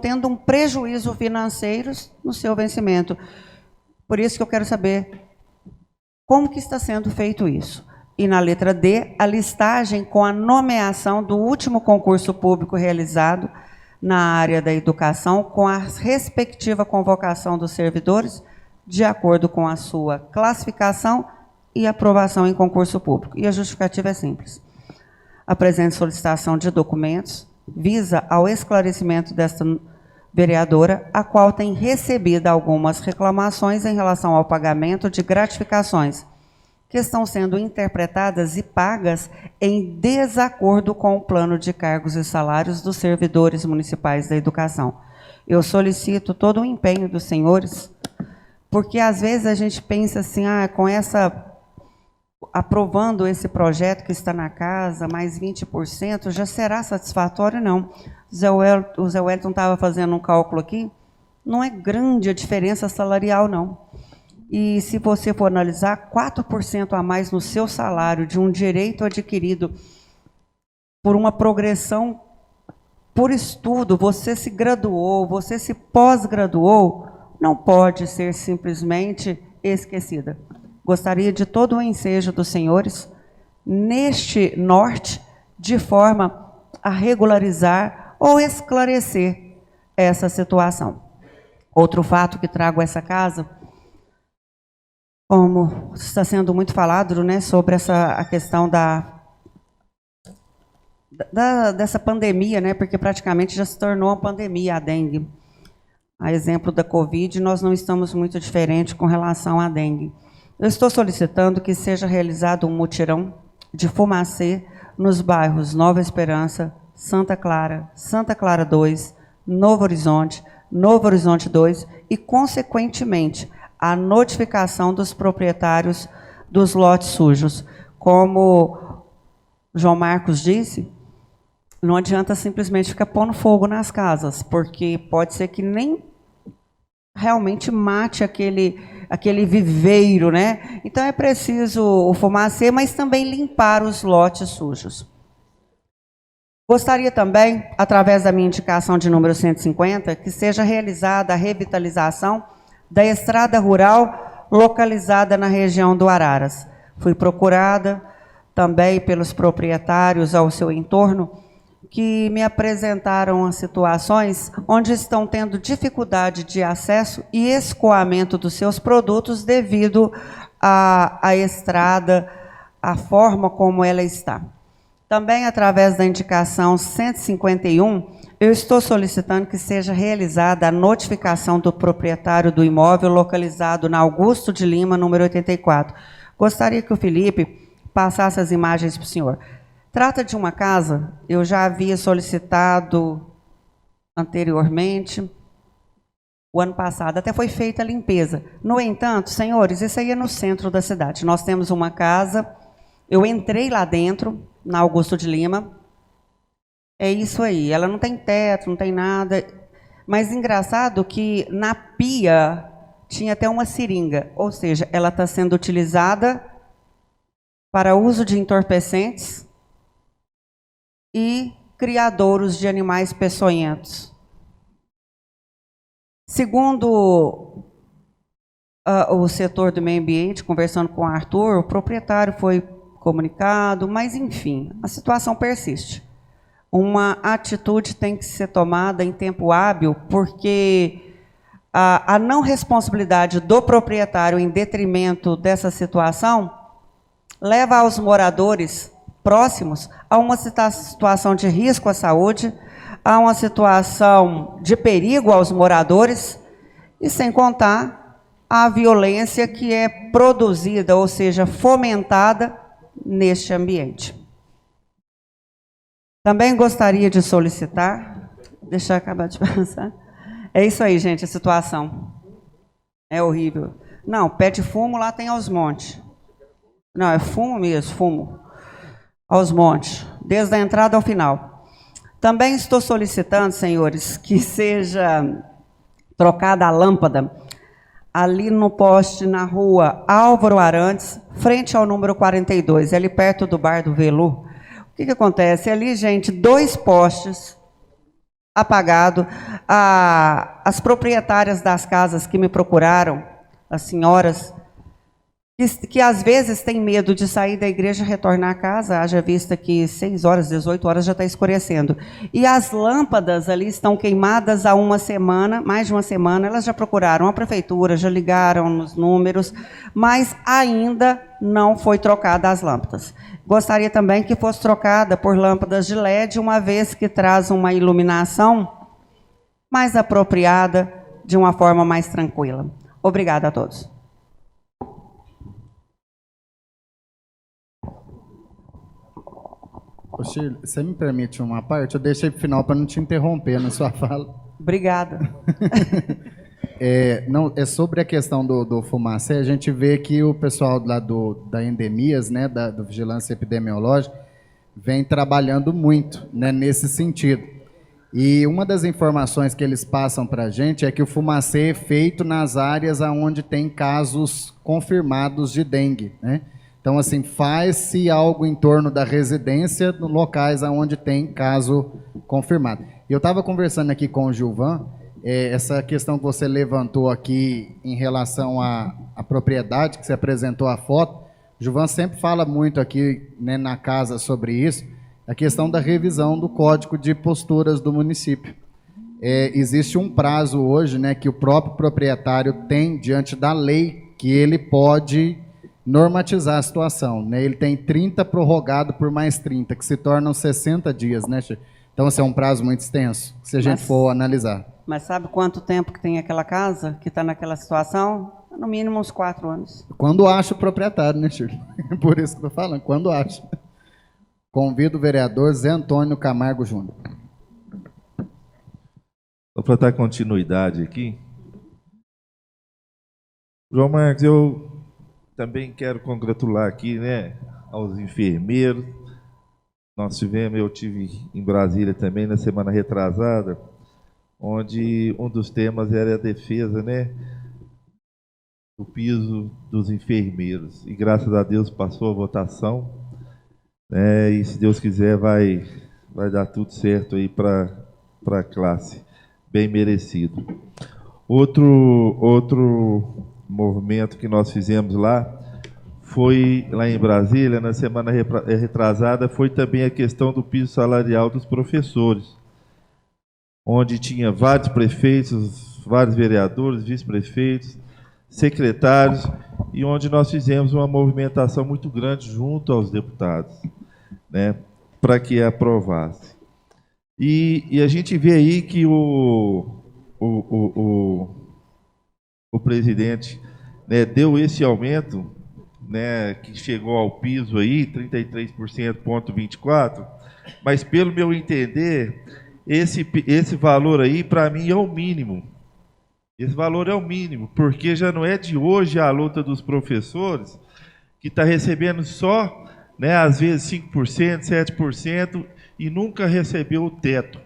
tendo um prejuízo financeiro no seu vencimento. Por isso que eu quero saber como que está sendo feito isso. E na letra D, a listagem com a nomeação do último concurso público realizado na área da educação, com a respectiva convocação dos servidores, de acordo com a sua classificação e aprovação em concurso público. E a justificativa é simples. A presente solicitação de documentos visa ao esclarecimento desta vereadora, a qual tem recebido algumas reclamações em relação ao pagamento de gratificações, que estão sendo interpretadas e pagas em desacordo com o plano de cargos e salários dos servidores municipais da educação. Eu solicito todo o empenho dos senhores, porque às vezes a gente pensa assim, aprovando esse projeto que está na casa, mais 20%, já será satisfatório? Não. O Zé Wellington estava fazendo um cálculo aqui, não é grande a diferença salarial, não. E se você for analisar, 4% a mais no seu salário de um direito adquirido por uma progressão por estudo, você se graduou, você se pós-graduou, não pode ser simplesmente esquecida. Gostaria de todo o ensejo dos senhores neste norte, de forma a regularizar ou esclarecer essa situação. Outro fato que trago a essa casa, como está sendo muito falado, né, sobre a questão dessa pandemia, né, porque praticamente já se tornou uma pandemia a dengue. A exemplo da Covid, nós não estamos muito diferentes com relação à dengue. Eu estou solicitando que seja realizado um mutirão de fumacê nos bairros Nova Esperança, Santa Clara 2, Novo Horizonte 2 e, consequentemente, a notificação dos proprietários dos lotes sujos. Como João Marcos disse, não adianta simplesmente ficar pondo fogo nas casas, porque pode ser que nem realmente mate aquele viveiro, né? Então é preciso o fumacê, mas também limpar os lotes sujos. Gostaria também, através da minha indicação de número 150, que seja realizada a revitalização da estrada rural localizada na região do Araras. Fui procurada também pelos proprietários ao seu entorno que me apresentaram as situações onde estão tendo dificuldade de acesso e escoamento dos seus produtos devido à estrada, à forma como ela está. Também, através da indicação 151, eu estou solicitando que seja realizada a notificação do proprietário do imóvel localizado na Augusto de Lima, número 84. Gostaria que o Felipe passasse as imagens para o senhor. Trata de uma casa, eu já havia solicitado anteriormente, o ano passado, até foi feita a limpeza. No entanto, senhores, isso aí é no centro da cidade. Nós temos uma casa, eu entrei lá dentro, na Augusto de Lima, é isso aí, ela não tem teto, não tem nada, mas engraçado que na pia tinha até uma seringa, ou seja, ela está sendo utilizada para uso de entorpecentes e criadouros de animais peçonhentos. Segundo o setor do meio ambiente, conversando com o Arthur, o proprietário foi comunicado, mas enfim, a situação persiste. Uma atitude tem que ser tomada em tempo hábil, porque a não responsabilidade do proprietário em detrimento dessa situação leva aos moradores próximos a uma situação de risco à saúde, a uma situação de perigo aos moradores, e sem contar a violência que é produzida, ou seja, fomentada neste ambiente. Também gostaria de solicitar, deixa eu acabar de passar. É isso aí, gente, a situação. É horrível. Não, pé de fumo lá tem aos montes. Não, é fumo mesmo, fumo. Aos montes, desde a entrada ao final. Também estou solicitando, senhores, que seja trocada a lâmpada ali no poste na rua Álvaro Arantes, frente ao número 42, ali perto do bar do Velu. O que acontece? Ali, gente, 2 postes apagados. As proprietárias das casas que me procuraram, as senhoras, que às vezes têm medo de sair da igreja e retornar à casa, haja vista que 6 horas, 18 horas já está escurecendo. E as lâmpadas ali estão queimadas há uma semana, mais de uma semana, elas já procuraram a prefeitura, já ligaram nos números, mas ainda não foi trocada as lâmpadas. Gostaria também que fosse trocada por lâmpadas de LED, uma vez que traz uma iluminação mais apropriada, de uma forma mais tranquila. Obrigada a todos. Ô, Shirley, você me permite uma parte? Eu deixei para o final para não te interromper na sua fala. Obrigada. Não, é sobre a questão do fumacê. A gente vê que o pessoal lá da Endemias, né, do Vigilância Epidemiológica, vem trabalhando muito, né, nesse sentido. E uma das informações que eles passam para a gente é que o fumacê é feito nas áreas onde tem casos confirmados de dengue, né? Então, assim, faz-se algo em torno da residência, nos locais onde tem caso confirmado. Eu estava conversando aqui com o Gilvan, essa questão que você levantou aqui em relação à propriedade, que você apresentou a foto, o Gilvan sempre fala muito aqui, né, na casa sobre isso, a questão da revisão do Código de Posturas do município. Existe um prazo hoje, né, que o próprio proprietário tem diante da lei, que ele pode normatizar a situação, né? Ele tem 30 prorrogado por mais 30, que se tornam 60 dias, né, Chico? Então, esse é um prazo muito extenso, se a gente for analisar. Mas sabe quanto tempo que tem aquela casa que está naquela situação? No mínimo uns 4 anos. Quando acha o proprietário, né, Chico? Por isso que eu estou falando, quando acha. Convido o vereador Zé Antônio Camargo Júnior. Só para dar continuidade aqui. João Marcos, eu também quero congratular aqui, né, aos enfermeiros. Eu tive em Brasília também na semana retrasada, onde um dos temas era a defesa, né, do piso dos enfermeiros. E graças a Deus passou a votação, né, e se Deus quiser vai dar tudo certo aí para a classe, bem merecido. Outro movimento que nós fizemos lá foi lá em Brasília, na semana retrasada, foi também a questão do piso salarial dos professores, onde tinha vários prefeitos, vários vereadores, vice-prefeitos, secretários, e onde nós fizemos uma movimentação muito grande junto aos deputados, né, para que aprovasse. E a gente vê aí que o presidente, né, deu esse aumento, né, que chegou ao piso aí, 33,24%, mas pelo meu entender, esse valor aí, para mim, é o mínimo. Esse valor é o mínimo, porque já não é de hoje a luta dos professores, que está recebendo só, né, às vezes 5%, 7%, e nunca recebeu o teto.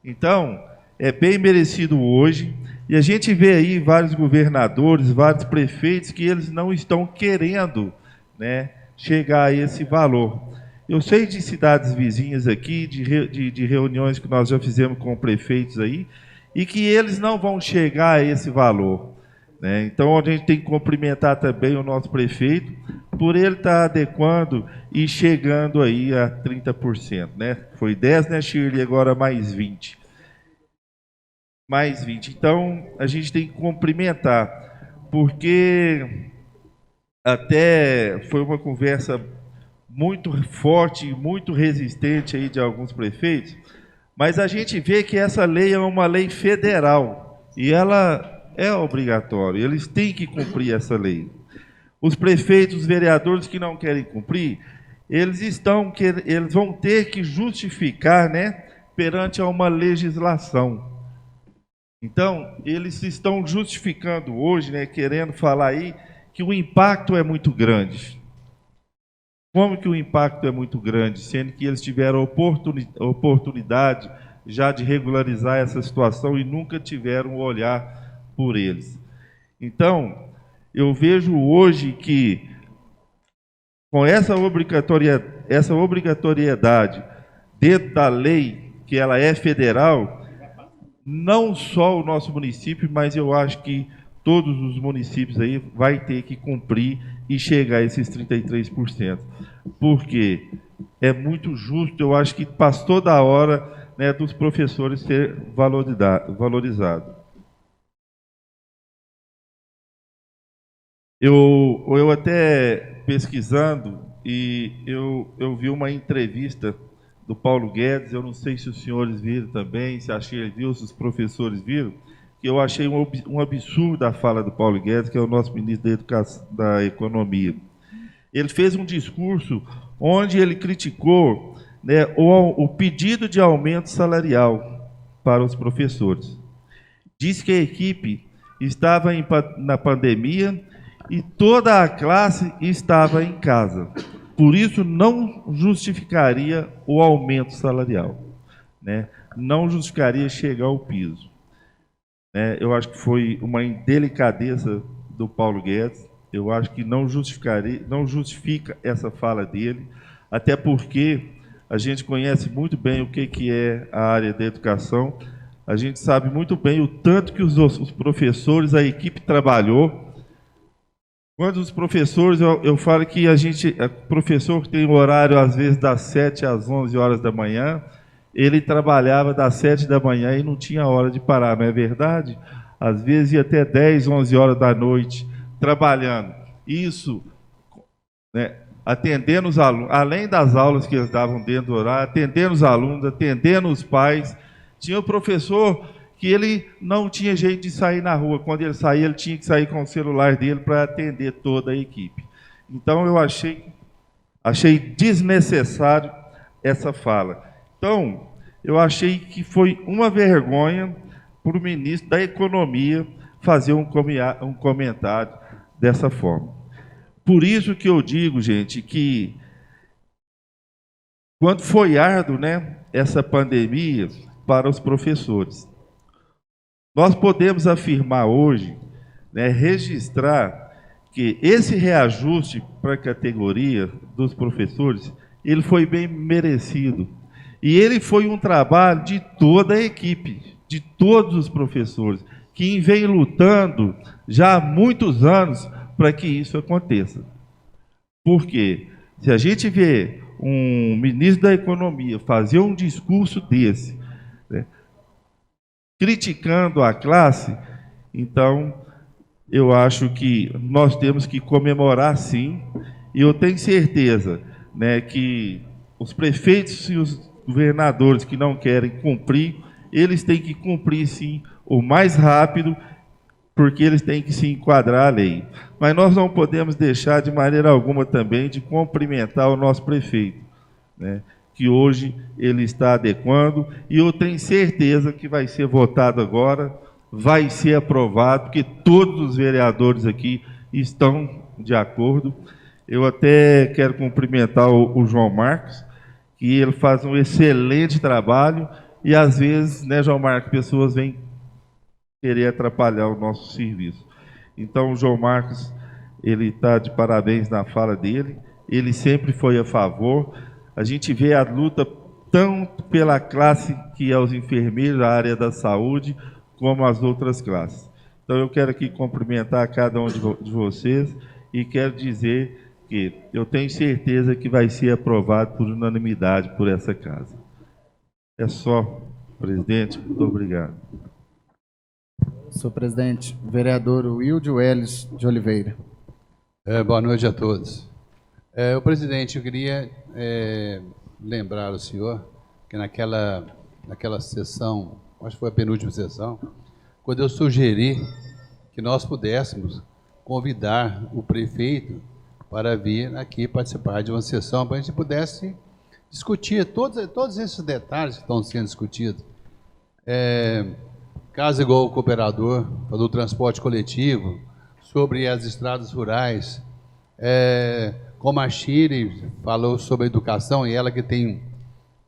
Então, é bem merecido hoje, e a gente vê aí vários governadores, vários prefeitos, que eles não estão querendo, né, chegar a esse valor. Eu sei de cidades vizinhas aqui, de reuniões que nós já fizemos com prefeitos aí, e que eles não vão chegar a esse valor, né? Então, a gente tem que cumprimentar também o nosso prefeito, por ele estar adequando e chegando aí a 30%, né? Foi 10, né, Shirley? Agora mais 20. Mais 20. Então, a gente tem que cumprimentar, porque até foi uma conversa muito forte, muito resistente aí de alguns prefeitos, mas a gente vê que essa lei é uma lei federal e ela é obrigatória, eles têm que cumprir essa lei. Os prefeitos, os vereadores que não querem cumprir, eles vão ter que justificar, né, perante a uma legislação. Então, eles estão justificando hoje, né, querendo falar aí que o impacto é muito grande. Como que o impacto é muito grande, sendo que eles tiveram oportunidade já de regularizar essa situação e nunca tiveram um olhar por eles. Então, eu vejo hoje que, com essa obrigatoriedade dentro da lei, que ela é federal, não só o nosso município, mas eu acho que todos os municípios aí vai ter que cumprir e chegar a esses 33%. Porque é muito justo, eu acho que passou da hora, né, dos professores ser valorizado. Eu até pesquisando, e eu vi uma entrevista do Paulo Guedes, eu não sei se os senhores viram também, se a Shirley viu, se os professores viram, que eu achei um absurdo a fala do Paulo Guedes, que é o nosso ministro da Economia. Ele fez um discurso onde ele criticou, né, o pedido de aumento salarial para os professores. Diz que a equipe estava na pandemia e toda a classe estava em casa. Por isso, não justificaria o aumento salarial, né? Não justificaria chegar ao piso. Eu acho que foi uma indelicadeza do Paulo Guedes. Eu acho que não justifica essa fala dele, até porque a gente conhece muito bem o que é a área da educação. A gente sabe muito bem o tanto que os professores, a equipe trabalhou. Quando os professores, eu falo que professor que tem horário às vezes das 7 às 11 horas da manhã, ele trabalhava das 7 da manhã e não tinha hora de parar, não é verdade? Às vezes ia até 10, 11 horas da noite trabalhando. Isso, né, atendendo os alunos, além das aulas que eles davam dentro do horário, atendendo os alunos, atendendo os pais. Tinha o professor que ele não tinha jeito de sair na rua. Quando ele saía, ele tinha que sair com o celular dele para atender toda a equipe. Então, eu achei desnecessário essa fala. Então, eu achei que foi uma vergonha para o ministro da Economia fazer um comentário dessa forma. Por isso que eu digo, gente, que quando foi árduo, né, essa pandemia para os professores, nós podemos afirmar hoje, né, registrar que esse reajuste para a categoria dos professores, ele foi bem merecido. E ele foi um trabalho de toda a equipe, de todos os professores, que vem lutando já há muitos anos para que isso aconteça. Por quê? Se a gente vê um ministro da Economia fazer um discurso desse, né, criticando a classe, então eu acho que nós temos que comemorar sim, e eu tenho certeza, né, que os prefeitos e os governadores que não querem cumprir, eles têm que cumprir sim o mais rápido, porque eles têm que se enquadrar à lei. Mas nós não podemos deixar de maneira alguma também de cumprimentar o nosso prefeito, né, que hoje ele está adequando, e eu tenho certeza que vai ser votado agora, vai ser aprovado, porque todos os vereadores aqui estão de acordo. Eu até quero cumprimentar o João Marcos, que ele faz um excelente trabalho, e às vezes, né, João Marcos, pessoas vêm querer atrapalhar o nosso serviço. Então, o João Marcos, ele está de parabéns na fala dele, ele sempre foi a favor. A gente vê a luta tanto pela classe que é os enfermeiros, a área da saúde, como as outras classes. Então, eu quero aqui cumprimentar cada um de vocês e quero dizer que eu tenho certeza que vai ser aprovado por unanimidade por essa casa. É só, presidente. Muito obrigado. Senhor presidente, vereador Wilde Welles de Oliveira. Boa noite a todos. O presidente, eu queria lembrar o senhor que naquela sessão, acho que foi a penúltima sessão, quando eu sugeri que nós pudéssemos convidar o prefeito para vir aqui participar de uma sessão, para a gente pudesse discutir todos esses detalhes que estão sendo discutidos. Caso igual o cooperador, do transporte coletivo, sobre as estradas rurais, como a Shire falou sobre a educação, e ela que tem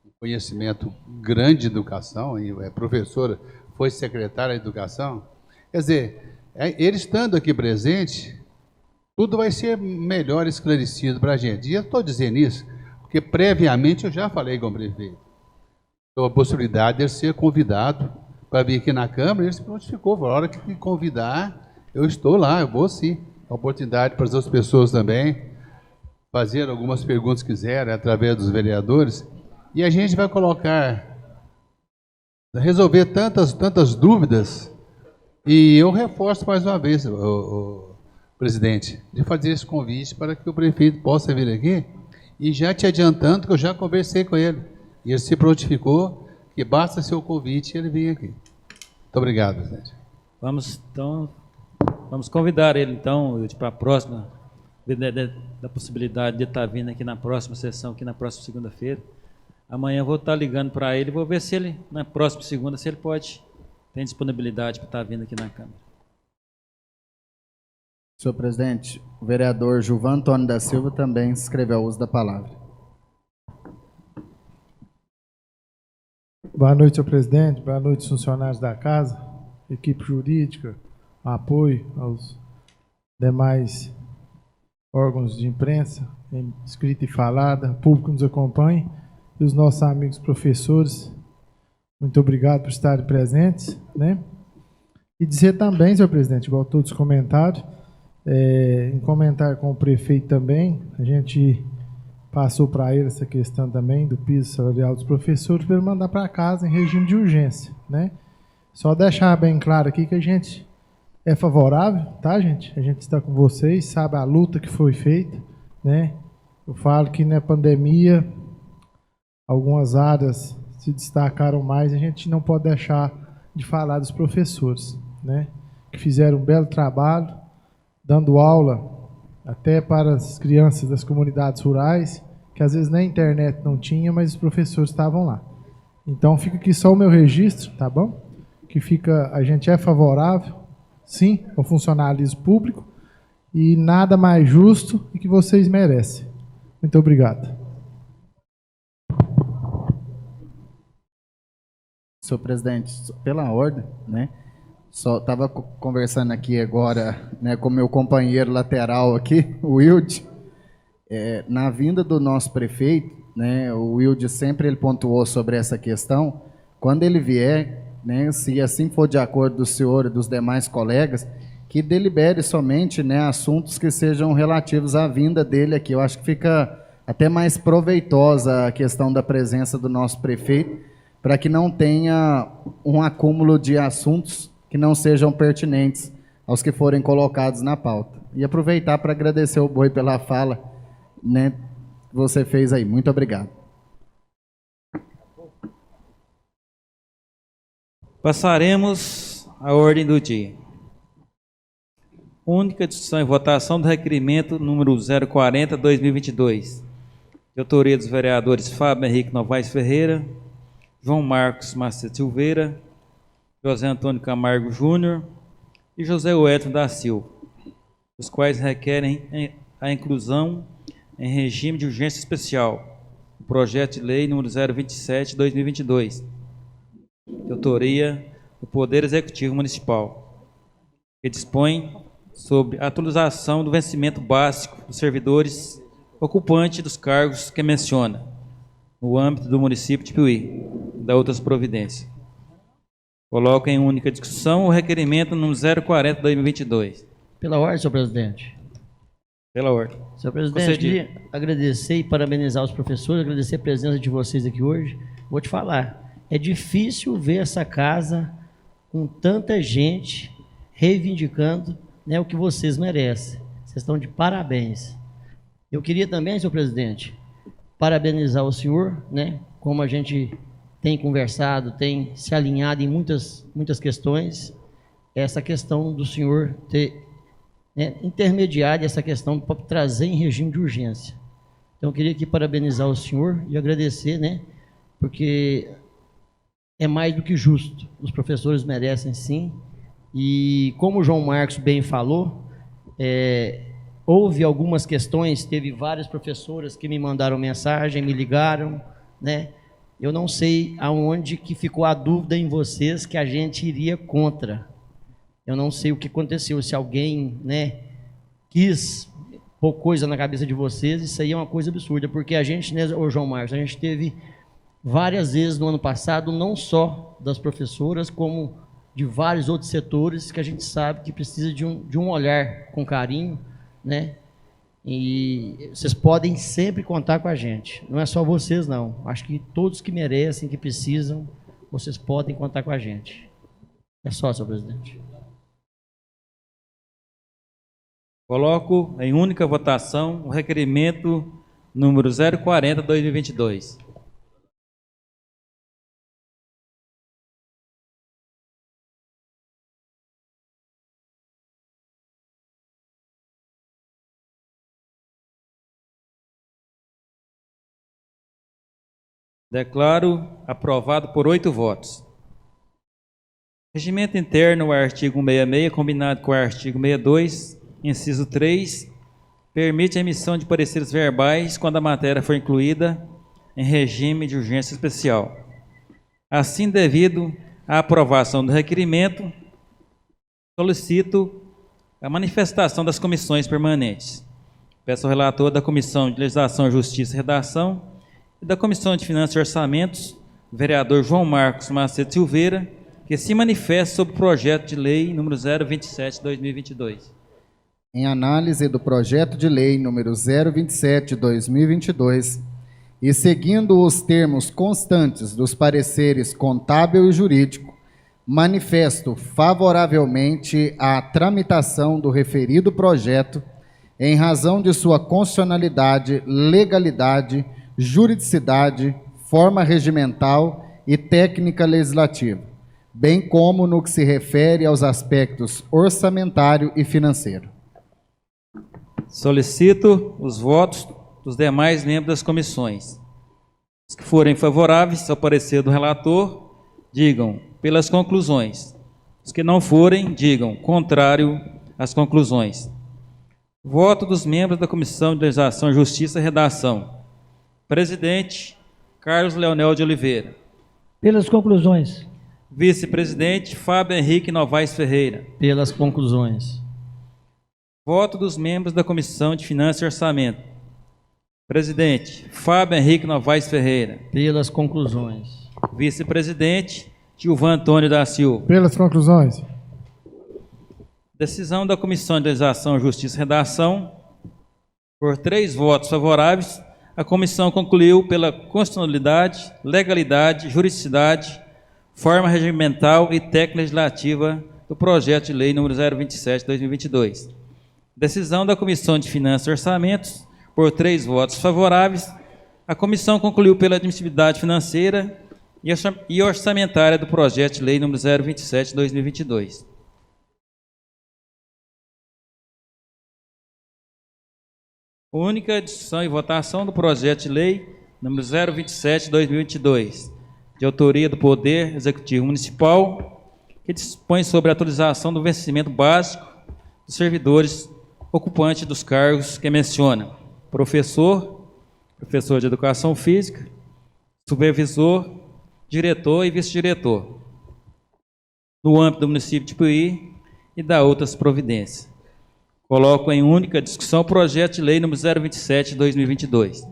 um conhecimento grande de educação, e é professora, foi secretária de educação, quer dizer, ele estando aqui presente, tudo vai ser melhor esclarecido para a gente. E eu estou dizendo isso porque previamente eu já falei com o prefeito sobre a possibilidade de ele ser convidado para vir aqui na Câmara, e ele se prontificou, falou, a hora que me convidar, eu estou lá, eu vou sim. A oportunidade para as outras pessoas também fazer algumas perguntas que quiserem, através dos vereadores, e a gente vai resolver tantas dúvidas, e eu reforço mais uma vez, o presidente, de fazer esse convite para que o prefeito possa vir aqui, e já te adiantando que eu já conversei com ele, e ele se prontificou, que basta seu convite e ele vir aqui. Muito obrigado, presidente. Vamos convidar ele, então, para a próxima, da possibilidade de estar vindo aqui na próxima sessão, aqui na próxima segunda-feira. Amanhã eu vou estar ligando para ele, vou ver se ele, na próxima segunda, se ele tem disponibilidade para estar vindo aqui na Câmara. Senhor presidente, o vereador Gilvan Antônio da Silva também escreveu o uso da palavra. Boa noite, senhor presidente. Boa noite, funcionários da casa, equipe jurídica, apoio aos demais órgãos de imprensa, escrita e falada, público que nos acompanha, e os nossos amigos professores. Muito obrigado por estarem presentes, né? E dizer também, senhor presidente, igual todos os comentários, em comentário com o prefeito também, a gente passou para ele essa questão também do piso salarial dos professores, para ele mandar para casa em regime de urgência, né? Só deixar bem claro aqui que a gente é favorável, tá, gente? A gente está com vocês, sabe a luta que foi feita, né? Eu falo que na pandemia algumas áreas se destacaram mais, a gente não pode deixar de falar dos professores, né? Que fizeram um belo trabalho, dando aula até para as crianças das comunidades rurais, que às vezes nem internet não tinha, mas os professores estavam lá. Então fica aqui só o meu registro, tá bom? Que a gente é favorável, sim, ao funcionalismo público, e nada mais justo e que vocês merecem. Muito obrigado. Senhor presidente, pela ordem, né? Só estava conversando aqui agora, né, com meu companheiro lateral aqui, o Wilde. Na vinda do nosso prefeito, né, o Wilde sempre ele pontuou sobre essa questão. Quando ele vier, né, se assim for de acordo do senhor e dos demais colegas, que delibere somente, né, assuntos que sejam relativos à vinda dele aqui. Eu acho que fica até mais proveitosa a questão da presença do nosso prefeito, para que não tenha um acúmulo de assuntos que não sejam pertinentes aos que forem colocados na pauta. E aproveitar para agradecer o Boi pela fala, né, que você fez aí. Muito obrigado. Passaremos à ordem do dia. Única discussão e votação do requerimento número 040/2022. De autoria dos vereadores Fábio Henrique Novaes Ferreira, João Marcos Macedo Silveira, José Antônio Camargo Júnior e José Wellington da Silva, os quais requerem a inclusão em regime de urgência especial do projeto de lei número 027/2022, de autoria do Poder Executivo Municipal, que dispõe sobre a atualização do vencimento básico dos servidores ocupantes dos cargos que menciona, no âmbito do município de Piuí, e da outras providências. Coloco em única discussão o requerimento número 040/2022. Pela ordem, senhor presidente. Pela ordem. Senhor presidente, Concedido. queria agradecer e parabenizar os professores, agradecer a presença de vocês aqui hoje. Vou te falar, é difícil ver essa casa com tanta gente reivindicando, né, o que vocês merecem. Vocês estão de parabéns. Eu queria também, senhor presidente, parabenizar o senhor, né, como a gente tem conversado, tem se alinhado em muitas questões, essa questão do senhor ter, né, intermediado essa questão para trazer em regime de urgência. Então, eu queria aqui parabenizar o senhor e agradecer, né, porque é mais do que justo. Os professores merecem, sim. E como o João Marcos bem falou, houve algumas questões, teve várias professoras que me mandaram mensagem, me ligaram, né? Eu não sei aonde que ficou a dúvida em vocês que a gente iria contra. Eu não sei o que aconteceu, se alguém, né, quis pôr coisa na cabeça de vocês, isso aí é uma coisa absurda, porque a gente, né, ô João Marcos, a gente teve várias vezes no ano passado, não só das professoras, como de vários outros setores que a gente sabe que precisa de um olhar com carinho, né? E vocês podem sempre contar com a gente. Não é só vocês, não. Acho que todos que merecem, que precisam, vocês podem contar com a gente. É só, senhor presidente. Coloco em única votação o requerimento número 040/2022. Declaro aprovado por 8 votos. Regimento interno, o artigo 166, combinado com o artigo 62, inciso 3, permite a emissão de pareceres verbais quando a matéria for incluída em regime de urgência especial. Assim, devido à aprovação do requerimento, solicito a manifestação das comissões permanentes. Peço ao relator da Comissão de Legislação, Justiça e Redação e da Comissão de Finanças e Orçamentos, vereador João Marcos Macedo Silveira, que se manifeste sobre o projeto de lei número 027/2022. Em análise do projeto de lei número 027/2022 e seguindo os termos constantes dos pareceres contábil e jurídico, manifesto favoravelmente à tramitação do referido projeto em razão de sua constitucionalidade, legalidade, juridicidade, forma regimental e técnica legislativa, bem como no que se refere aos aspectos orçamentário e financeiro. Solicito os votos dos demais membros das comissões. Os que forem favoráveis ao parecer do relator, digam pelas conclusões. Os que não forem, digam contrário às conclusões. Voto dos membros da Comissão de Legislação, Justiça e Redação. Presidente, Carlos Leonel de Oliveira. Pelas conclusões. Vice-presidente, Fábio Henrique Novaes Ferreira. Pelas conclusões. Voto dos membros da Comissão de Finanças e Orçamento. Presidente, Fábio Henrique Novaes Ferreira. Pelas conclusões. Vice-presidente, Gilvan Antônio da Silva. Pelas conclusões. Decisão da Comissão de Legislação, Justiça e Redação. Por 3 votos favoráveis, a comissão concluiu pela constitucionalidade, legalidade, juridicidade, forma regimental e técnica legislativa do projeto de lei número 027/2022. Decisão da Comissão de Finanças e Orçamentos. Por 3 votos favoráveis, a comissão concluiu pela admissibilidade financeira e orçamentária do projeto de lei número 027/2022. Única discussão e votação do projeto de lei número 027/2022, de autoria do Poder Executivo Municipal, que dispõe sobre a atualização do vencimento básico dos servidores ocupantes dos cargos que menciona: professor de Educação Física, supervisor, diretor e vice-diretor, no âmbito do município de Piuí e da outras providências. Coloco em única discussão o projeto de lei número 027/2022.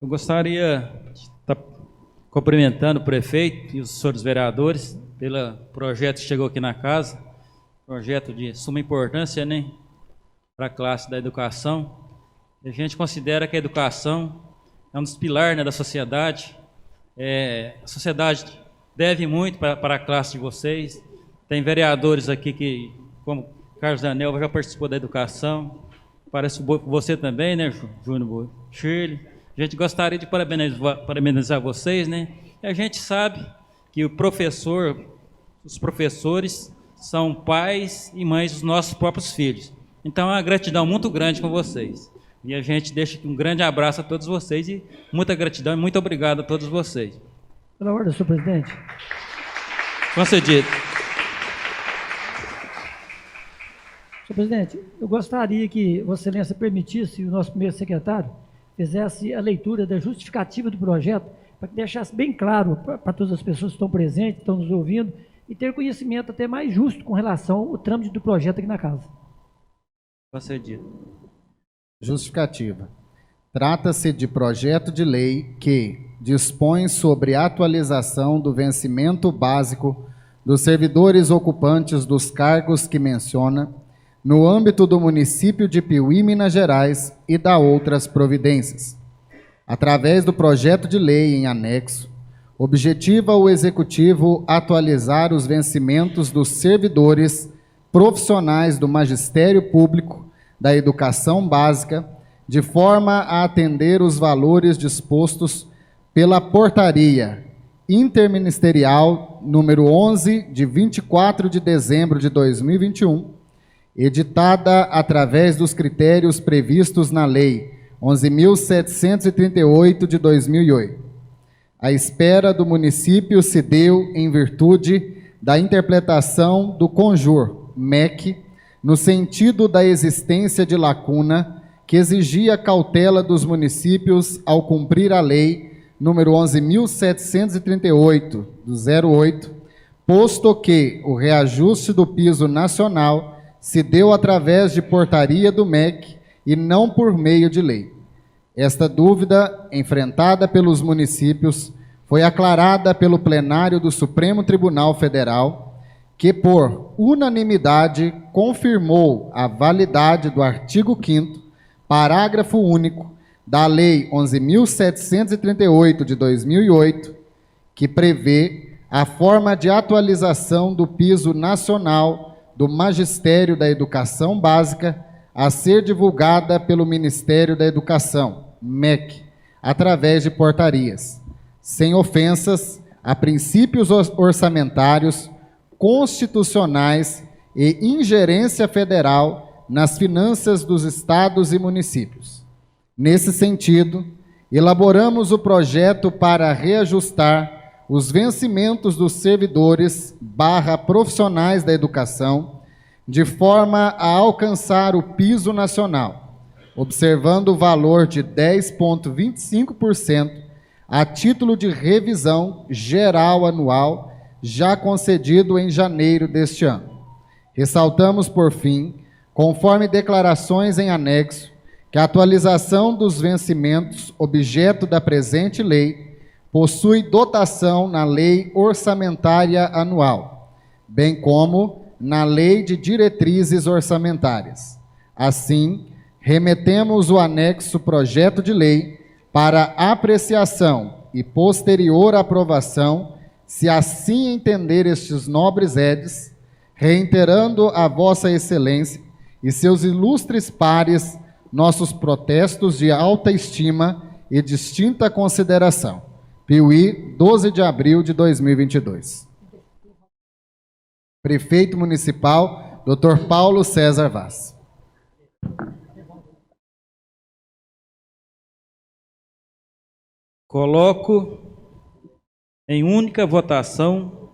Eu gostaria de estar cumprimentando o prefeito e os senhores vereadores pelo projeto que chegou aqui na casa, projeto de suma importância, né, para a classe da educação. A gente considera que a educação é um dos pilares, né, da sociedade. A sociedade deve muito para a classe de vocês. Tem vereadores aqui que, como Carlos Daniel, já participou da educação. Parece você também, né, Júnior Shirley. A gente gostaria de parabenizar vocês, né? E a gente sabe que os professores são pais e mães dos nossos próprios filhos. Então, é uma gratidão muito grande com vocês. E a gente deixa aqui um grande abraço a todos vocês e muita gratidão e muito obrigado a todos vocês. Pela ordem, senhor presidente. Concedido. Senhor presidente, eu gostaria que Vossa Excelência permitisse e o nosso primeiro secretário fizesse a leitura da justificativa do projeto, para que deixasse bem claro para todas as pessoas que estão presentes, que estão nos ouvindo, e ter conhecimento até mais justo com relação ao trâmite do projeto aqui na casa. Concedido. Justificativa. Trata-se de projeto de lei que dispõe sobre a atualização do vencimento básico dos servidores ocupantes dos cargos que menciona, no âmbito do município de Piuí, Minas Gerais, e da outras providências. Através do projeto de lei em anexo, objetiva o Executivo atualizar os vencimentos dos servidores profissionais do Magistério Público da Educação Básica, de forma a atender os valores dispostos pela Portaria Interministerial número 11, de 24 de dezembro de 2021, editada através dos critérios previstos na Lei 11.738 de 2008. A espera do município se deu em virtude da interpretação do Conjur, MEC, no sentido da existência de lacuna que exigia cautela dos municípios ao cumprir a Lei número 11.738, do 08, posto que o reajuste do piso nacional se deu através de portaria do MEC e não por meio de lei. Esta dúvida, enfrentada pelos municípios, foi aclarada pelo plenário do Supremo Tribunal Federal, que, por unanimidade, confirmou a validade do artigo 5º, parágrafo único, da Lei 11.738 de 2008, que prevê a forma de atualização do piso nacional do Magistério da Educação Básica a ser divulgada pelo Ministério da Educação, MEC, através de portarias, sem ofensas a princípios orçamentários, constitucionais e ingerência federal nas finanças dos estados e municípios. Nesse sentido, elaboramos o projeto para reajustar os vencimentos dos servidores profissionais da educação, de forma a alcançar o piso nacional, observando o valor de 10,25% a título de revisão geral anual, já concedido em janeiro deste ano. Ressaltamos, por fim, conforme declarações em anexo, que a atualização dos vencimentos objeto da presente lei possui dotação na Lei Orçamentária Anual, bem como na Lei de Diretrizes Orçamentárias. Assim, remetemos o anexo projeto de lei para apreciação e posterior aprovação, se assim entender estes nobres edes, reiterando a vossa excelência e seus ilustres pares nossos protestos de alta estima e distinta consideração. Piuí, 12 de abril de 2022. Prefeito Municipal, Dr. Paulo César Vaz. Coloco em única votação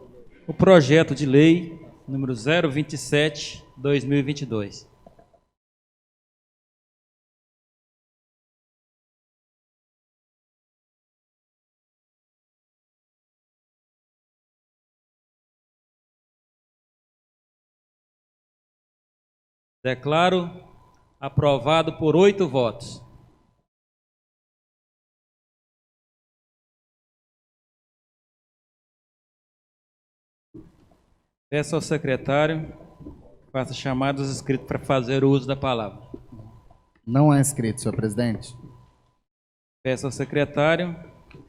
o projeto de lei número 027/2022. Declaro aprovado por 8 votos. Peço ao secretário que faça chamadas inscritos para fazer o uso da palavra. Não há inscrito, senhor presidente. Peço ao secretário que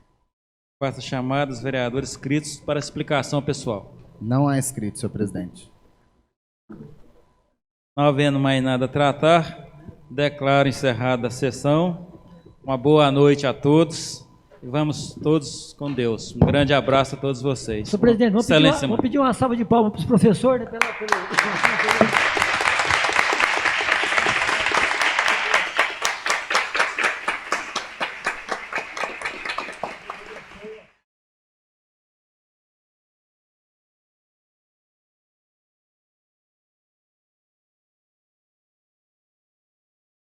faça chamadas dos vereadores inscritos para explicação pessoal. Não há inscrito, senhor presidente. Não havendo mais nada a tratar, declaro encerrada a sessão. Uma boa noite a todos e vamos todos com Deus. Um grande abraço a todos vocês. Senhor presidente, vamos Excelente semana. pedir uma salva de palmas para os professores, né, pelo